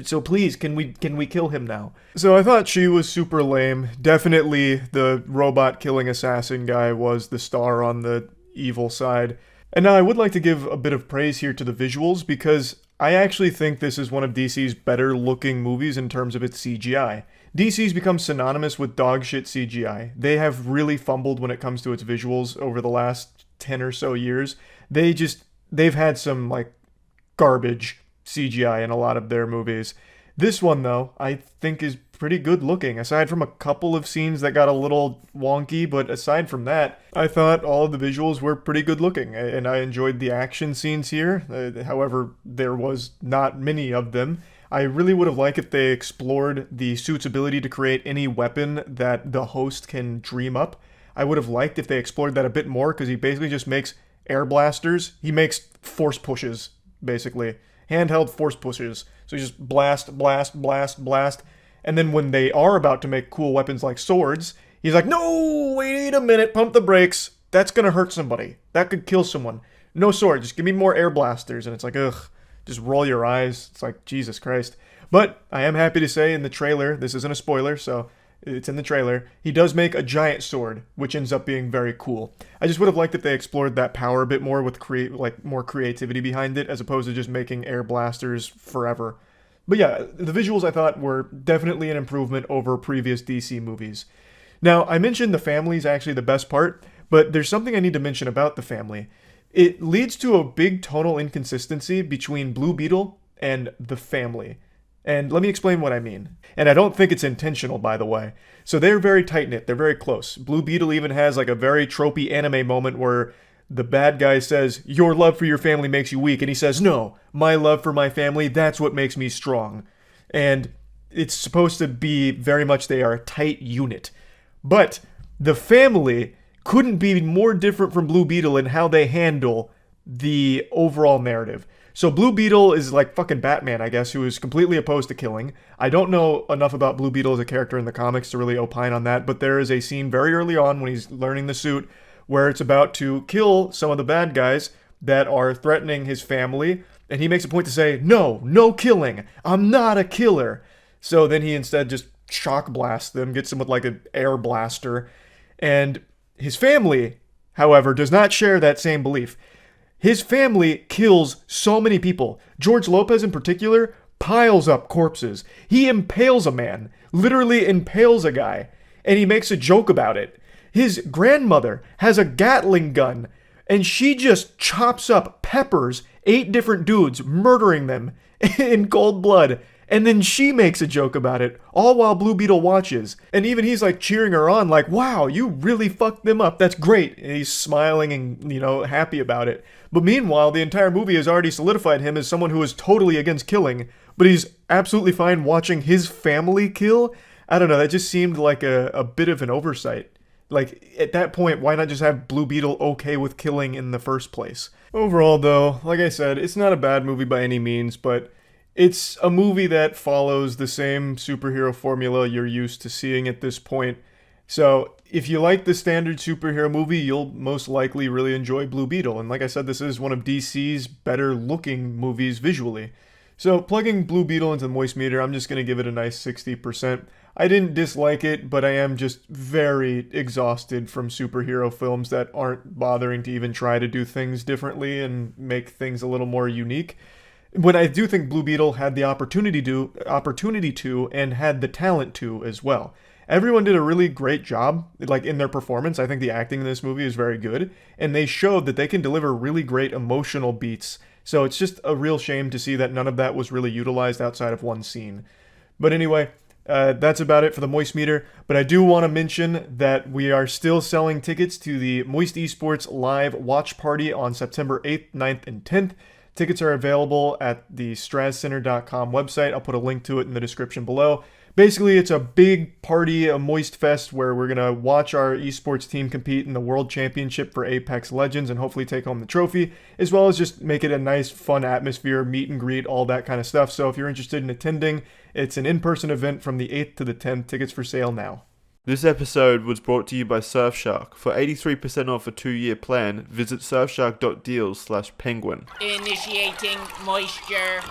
B: So please, can we kill him now? So I thought she was super lame. Definitely the robot-killing assassin guy was the star on the evil side. And now I would like to give a bit of praise here to the visuals because I actually think this is one of DC's better looking movies in terms of its CGI. DC's become synonymous with dogshit CGI. They have really fumbled when it comes to its visuals over the last 10 or so years. They've had some like garbage CGI in a lot of their movies. This one though, I think is pretty good looking, aside from a couple of scenes that got a little wonky, but aside from that, I thought all of the visuals were pretty good looking, and I enjoyed the action scenes here. However, there was not many of them. I really would have liked if they explored the suit's ability to create any weapon that the host can dream up. I would have liked if they explored that a bit more, because he basically just makes air blasters. He makes force pushes, basically. Handheld force pushes. So he just blast, blast, blast, blast. And then when they are about to make cool weapons like swords, he's like, no, wait a minute, pump the brakes. That's gonna hurt somebody. That could kill someone. No sword, just give me more air blasters. And it's like, ugh, just roll your eyes. It's like, Jesus Christ. But I am happy to say in the trailer, this isn't a spoiler, so it's in the trailer, he does make a giant sword, which ends up being very cool. I just would have liked if they explored that power a bit more with more creativity behind it, as opposed to just making air blasters forever. But yeah, the visuals I thought were definitely an improvement over previous DC movies. Now, I mentioned the family is actually the best part, but there's something I need to mention about the family. It leads to a big tonal inconsistency between Blue Beetle and the family. And let me explain what I mean. And I don't think it's intentional, by the way. So they're very tight-knit, they're very close. Blue Beetle even has like a very tropey anime moment where the bad guy says, your love for your family makes you weak. And he says, no, my love for my family, that's what makes me strong. And it's supposed to be very much they are a tight unit. But the family couldn't be more different from Blue Beetle in how they handle the overall narrative. So Blue Beetle is like fucking Batman, I guess, who is completely opposed to killing. I don't know enough about Blue Beetle as a character in the comics to really opine on that, but there is a scene very early on when he's learning the suit where it's about to kill some of the bad guys that are threatening his family, and he makes a point to say, no killing, I'm not a killer. So then he instead just shock blasts them, gets them with like an air blaster, and his family, however, does not share that same belief. His family kills so many people. George Lopez in particular piles up corpses. He impales a man, literally impales a guy, and he makes a joke about it. His grandmother has a Gatling gun, and she just chops up, peppers 8 different dudes, murdering them in cold blood. And then she makes a joke about it, all while Blue Beetle watches. And even he's like cheering her on, like, wow, you really fucked them up. That's great. And he's smiling and, happy about it. But meanwhile, the entire movie has already solidified him as someone who is totally against killing, but he's absolutely fine watching his family kill. I don't know, that just seemed like a bit of an oversight. Like, at that point, why not just have Blue Beetle okay with killing in the first place? Overall, though, like I said, it's not a bad movie by any means, but it's a movie that follows the same superhero formula you're used to seeing at this point. So, if you like the standard superhero movie, you'll most likely really enjoy Blue Beetle. And like I said, this is one of DC's better looking movies visually. So, plugging Blue Beetle into the Moist Meter, I'm just going to give it a nice 60%. I didn't dislike it, but I am just very exhausted from superhero films that aren't bothering to even try to do things differently and make things a little more unique. But I do think Blue Beetle had the opportunity to, and had the talent to as well. Everyone did a really great job, like in their performance. I think the acting in this movie is very good, and they showed that they can deliver really great emotional beats. So it's just a real shame to see that none of that was really utilized outside of one scene. But anyway, that's about it for the Moist Meter, but I do want to mention that we are still selling tickets to the Moist Esports live watch party on September 8th, 9th, and 10th. Tickets are available at the strazcenter.com website. I'll put a link to it in the description below. Basically, it's a big party, a moist fest, where we're going to watch our esports team compete in the World Championship for Apex Legends and hopefully take home the trophy, as well as just make it a nice, fun atmosphere, meet and greet, all that kind of stuff. So if you're interested in attending, it's an in-person event from the 8th to the 10th. Tickets for sale now.
C: This episode was brought to you by Surfshark. For 83% off a 2-year plan, visit surfshark.deals/penguin.
A: Initiating moisture.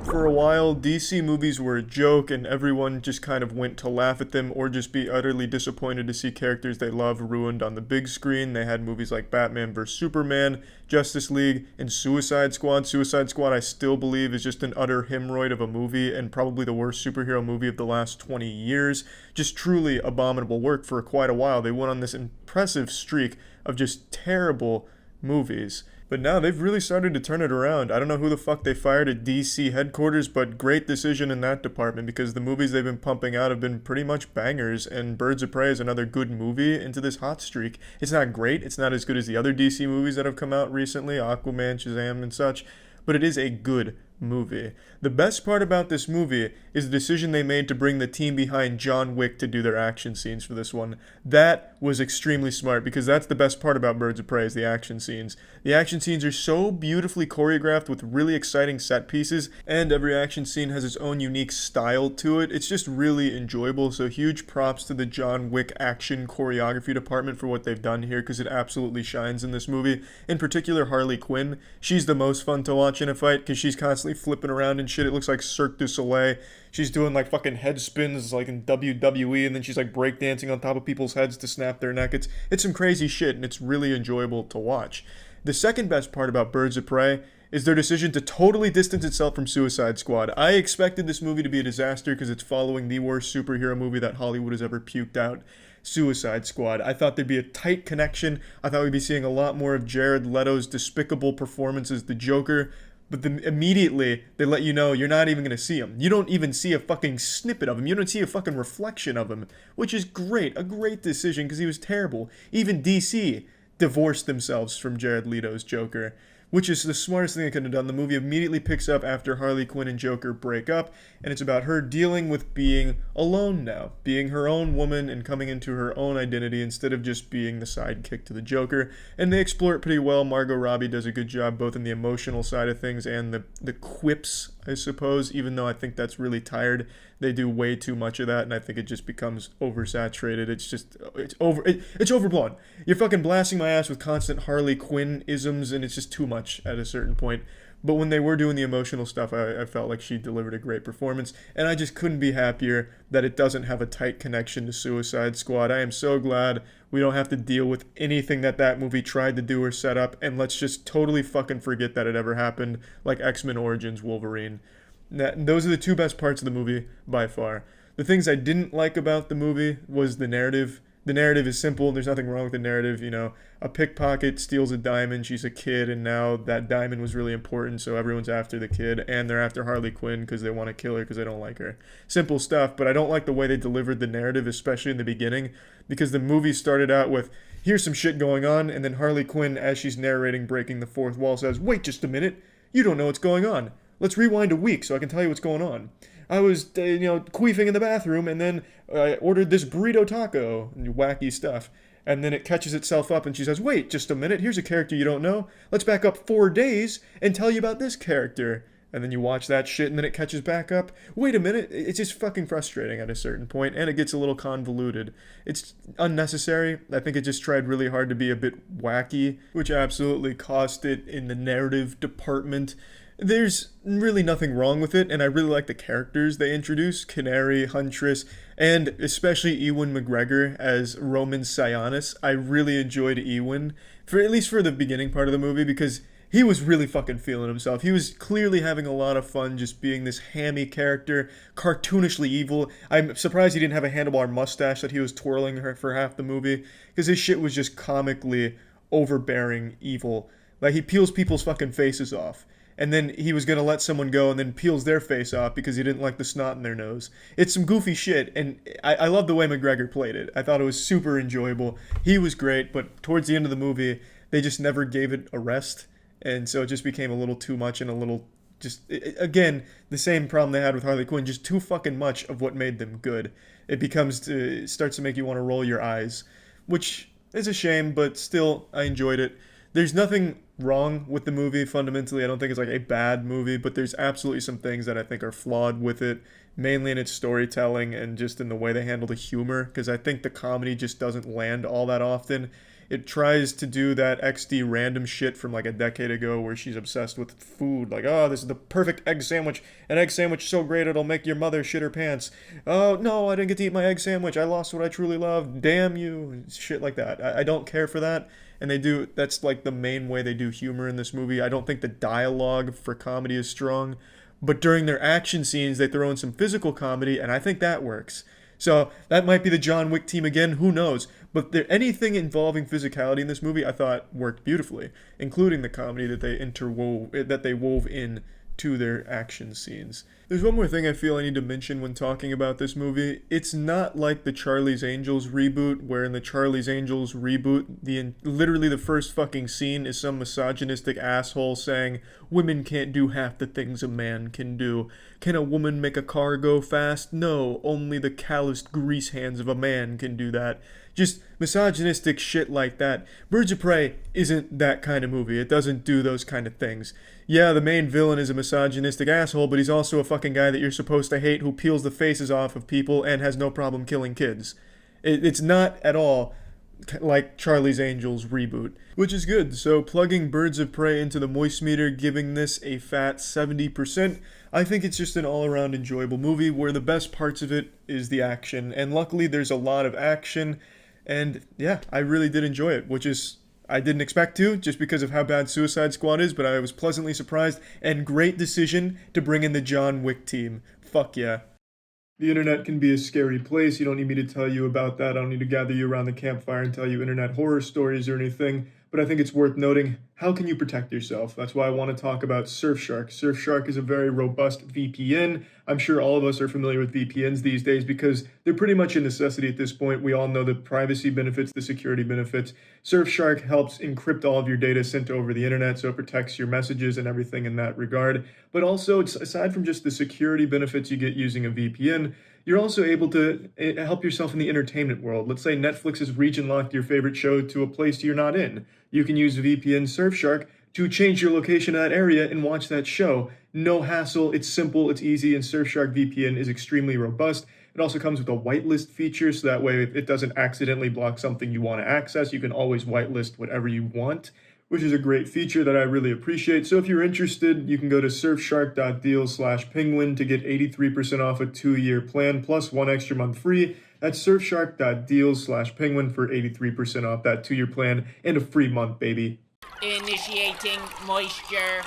B: For a while, DC movies were a joke and everyone just kind of went to laugh at them or just be utterly disappointed to see characters they love ruined on the big screen. They had movies like Batman vs. Superman, Justice League, and Suicide Squad. Suicide Squad, I still believe, is just an utter hemorrhoid of a movie and probably the worst superhero movie of the last 20 years. Just truly abominable work for quite a while. They went on this impressive streak of just terrible movies. But now they've really started to turn it around. I don't know who the fuck they fired at DC headquarters, but great decision in that department because the movies they've been pumping out have been pretty much bangers, and Birds of Prey is another good movie into this hot streak. It's not great. It's not as good as the other DC movies that have come out recently, Aquaman, Shazam, and such, but it is a good movie. The best part about this movie is the decision they made to bring the team behind John Wick to do their action scenes for this one. That was extremely smart because that's the best part about Birds of Prey is the action scenes. The action scenes are so beautifully choreographed with really exciting set pieces, and every action scene has its own unique style to it. It's just really enjoyable, so huge props to the John Wick action choreography department for what they've done here because it absolutely shines in this movie. In particular, Harley Quinn. She's the most fun to watch in a fight because she's constantly flipping around and shit. It looks like Cirque du Soleil. She's doing like fucking head spins like in WWE, and then she's like breakdancing on top of people's heads to snap their neck. It's some crazy shit, and it's really enjoyable to watch. The second best part about Birds of Prey is their decision to totally distance itself from Suicide Squad. I expected this movie to be a disaster because it's following the worst superhero movie that Hollywood has ever puked out, Suicide Squad. I thought there'd be a tight connection. I thought we'd be seeing a lot more of Jared Leto's despicable performance as the Joker. But then immediately, they let you know you're not even going to see him. You don't even see a fucking snippet of him. You don't see a fucking reflection of him. Which is great. A great decision because he was terrible. Even DC divorced themselves from Jared Leto's Joker. Which is the smartest thing they could have done. The movie immediately picks up after Harley Quinn and Joker break up, and it's about her dealing with being alone now, being her own woman and coming into her own identity instead of just being the sidekick to the Joker. And they explore it pretty well. Margot Robbie does a good job both in the emotional side of things and the quips, I suppose, even though I think that's really tired. They do way too much of that, and I think it just becomes oversaturated. It's overblown. You're fucking blasting my ass with constant Harley Quinn isms, and it's just too much at a certain point. But when they were doing the emotional stuff, I felt like she delivered a great performance, and I just couldn't be happier that it doesn't have a tight connection to Suicide Squad. I am so glad we don't have to deal with anything that movie tried to do or set up, and let's just totally fucking forget that it ever happened, like X-Men Origins Wolverine. Those are the two best parts of the movie by far. The things I didn't like about the movie was the narrative. The narrative is simple. There's nothing wrong with the narrative. You know, a pickpocket steals a diamond. She's a kid, and now that diamond was really important, so everyone's after the kid, and they're after Harley Quinn because they want to kill her because they don't like her. Simple stuff, but I don't like the way they delivered the narrative, especially in the beginning, because the movie started out with, here's some shit going on, and then Harley Quinn, as she's narrating, breaking the fourth wall, says, wait just a minute. You don't know what's going on. Let's rewind a week so I can tell you what's going on. I was, queefing in the bathroom, and then I ordered this burrito taco, and wacky stuff. And then it catches itself up, and she says, wait, just a minute, here's a character you don't know. Let's back up 4 days and tell you about this character. And then you watch that shit, and then it catches back up. Wait a minute, it's just fucking frustrating at a certain point, and it gets a little convoluted. It's unnecessary. I think it just tried really hard to be a bit wacky, which absolutely cost it in the narrative department. There's really nothing wrong with it, and I really like the characters they introduce, Canary, Huntress, and especially Ewan McGregor as Roman Sionis. I really enjoyed Ewan, at least for the beginning part of the movie, because he was really fucking feeling himself. He was clearly having a lot of fun just being this hammy character, cartoonishly evil. I'm surprised he didn't have a handlebar mustache that he was twirling for half the movie, because his shit was just comically overbearing evil. Like, he peels people's fucking faces off. and then he was going to let someone go and then peels their face off because he didn't like the snot in their nose. It's some goofy shit, and I love the way McGregor played it. I thought it was super enjoyable. He was great, but towards the end of the movie, they just never gave it a rest, and so it just became a little too much and a little again, the same problem they had with Harley Quinn, just too fucking much of what made them good. It starts to make you want to roll your eyes, which is a shame, but still, I enjoyed it. There's nothing wrong with the movie fundamentally. I don't think it's like a bad movie, but there's absolutely some things that I think are flawed with it, mainly in its storytelling and just in the way they handle the humor, because I think the comedy just doesn't land all that often. It tries to do that XD random shit from like a decade ago where she's obsessed with food. Like, oh, this is the perfect egg sandwich. An egg sandwich so great it'll make your mother shit her pants. Oh, no, I didn't get to eat my egg sandwich. I lost what I truly love. Damn you. Shit like that. I don't care for that. And that's like the main way they do humor in this movie. I don't think the dialogue for comedy is strong. But during their action scenes, they throw in some physical comedy, and I think that works. So that might be the John Wick team again, who knows? But anything involving physicality in this movie, I thought worked beautifully, including the comedy that they wove in to their action scenes. There's one more thing I feel I need to mention when talking about this movie. It's not like the Charlie's Angels reboot, where in the Charlie's Angels reboot, literally the first fucking scene is some misogynistic asshole saying, women can't do half the things a man can do. Can a woman make a car go fast? No, only the calloused grease hands of a man can do that. Just misogynistic shit like that. Birds of Prey isn't that kind of movie. It doesn't do those kind of things. Yeah, the main villain is a misogynistic asshole, but he's also a fucking guy that you're supposed to hate who peels the faces off of people and has no problem killing kids. It's not at all like Charlie's Angels reboot, which is good. So plugging Birds of Prey into the Moist Meter, giving this a fat 70%, I think it's just an all-around enjoyable movie where the best parts of it is the action, and luckily there's a lot of action. And yeah, I really did enjoy it, which is, I didn't expect to, just because of how bad Suicide Squad is, but I was pleasantly surprised, and great decision to bring in the John Wick team. Fuck yeah. The internet can be a scary place. You don't need me to tell you about that. I don't need to gather you around the campfire and tell you internet horror stories or anything. But I think it's worth noting, how can you protect yourself? That's why I want to talk about Surfshark. Surfshark is a very robust VPN. I'm sure all of us are familiar with VPNs these days because they're pretty much a necessity at this point. We all know the privacy benefits, the security benefits. Surfshark helps encrypt all of your data sent over the internet, so it protects your messages and everything in that regard. But also, aside from just the security benefits you get using a VPN, you're also able to help yourself in the entertainment world. Let's say Netflix has region locked your favorite show to a place you're not in. You can use VPN Surfshark to change your location in that area and watch that show. No hassle, it's simple, it's easy, and Surfshark VPN is extremely robust. It also comes with a whitelist feature, so that way it doesn't accidentally block something you want to access. You can always whitelist whatever you want, which is a great feature that I really appreciate. So if you're interested, you can go to surfshark.deal/penguin to get 83% off a 2-year plan plus 1 extra month free. That's surfshark.deal/penguin for 83% off that 2-year plan and a free month, baby.
A: Initiating moisture.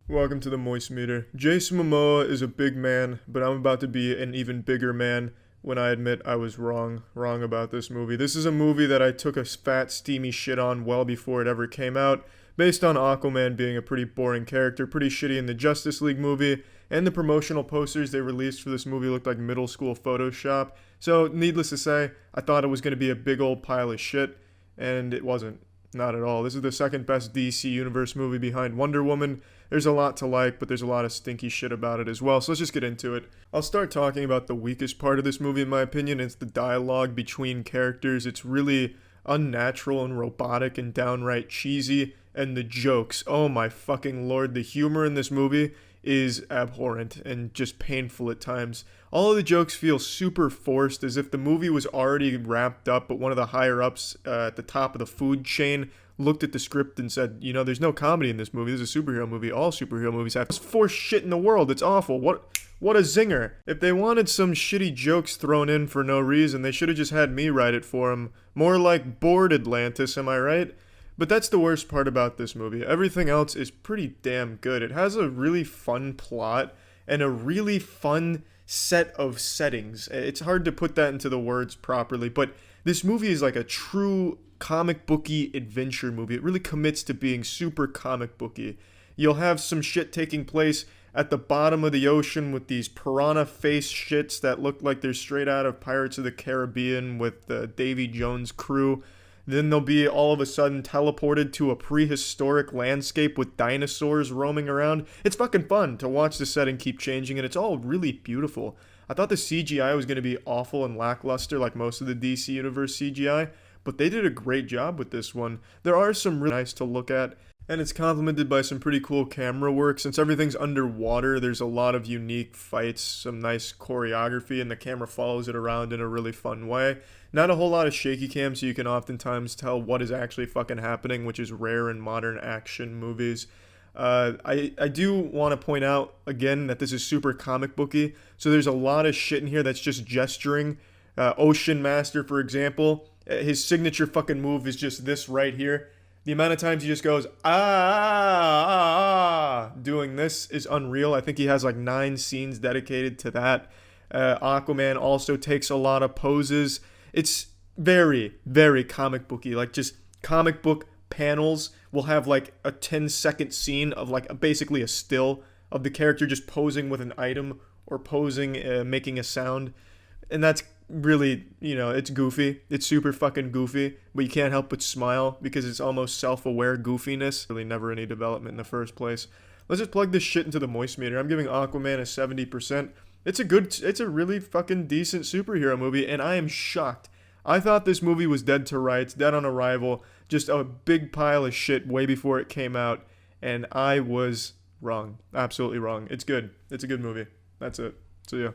B: Welcome to the Moist Meter. Jason Momoa is a big man, but I'm about to be an even bigger man when I admit I was wrong about this movie. This is a movie that I took a fat, steamy shit on well before it ever came out, based on Aquaman being a pretty boring character, pretty shitty in the Justice League movie, and the promotional posters they released for this movie looked like middle school Photoshop. So, needless to say, I thought it was going to be a big old pile of shit, and it wasn't. Not at all. This is the second best DC Universe movie behind Wonder Woman. There's a lot to like, but there's a lot of stinky shit about it as well, so let's just get into it. I'll start talking about the weakest part of this movie, in my opinion. It's the dialogue between characters. It's really unnatural and robotic and downright cheesy, and the jokes. Oh my fucking lord, the humor in this movie is abhorrent and just painful at times. All of the jokes feel super forced, as if the movie was already wrapped up, but one of the higher-ups at the top of the food chain looked at the script and said, you know, there's no comedy in this movie. This is a superhero movie. All superhero movies have forced shit in the world. It's awful. What a zinger. If they wanted some shitty jokes thrown in for no reason, they should have just had me write it for them. More like Bored Atlantis, am I right? But that's the worst part about this movie. Everything else is pretty damn good. It has a really fun plot and a really fun set of settings. It's hard to put that into the words properly, but this movie is like a true comic booky adventure movie. It really commits to being super comic booky. You'll have some shit taking place at the bottom of the ocean with these piranha face shits that look like they're straight out of Pirates of the Caribbean with the Davy Jones crew. Then they'll be all of a sudden teleported to a prehistoric landscape with dinosaurs roaming around. It's fucking fun to watch the setting keep changing, and it's all really beautiful. I thought the CGI was going to be awful and lackluster like most of the DC Universe CGI, but they did a great job with this one. There are some really nice to look at, and it's complemented by some pretty cool camera work. Since everything's underwater, there's a lot of unique fights, some nice choreography, and the camera follows it around in a really fun way. Not a whole lot of shaky cam, so you can oftentimes tell what is actually fucking happening, which is rare in modern action movies. I do want to point out, again, that this is super comic booky, so there's a lot of shit in here that's just gesturing. Ocean Master, for example, his signature fucking move is just this right here. The amount of times he just goes, doing this is unreal. I think he has like 9 scenes dedicated to that. Aquaman also takes a lot of poses. It's very, very comic booky. Like, just comic book panels will have like a 10-second scene of like basically a still of the character just posing with an item or posing, making a sound. And that's really, it's goofy. It's super fucking goofy, but you can't help but smile because it's almost self-aware goofiness. Really never any development in the first place. Let's just plug this shit into the moist meter. I'm giving Aquaman a 70%. It's a really fucking decent superhero movie, and I am shocked. I thought this movie was dead to rights, dead on arrival, just a big pile of shit way before it came out, and I was wrong. Absolutely wrong. It's good. It's a good movie. That's it. See ya.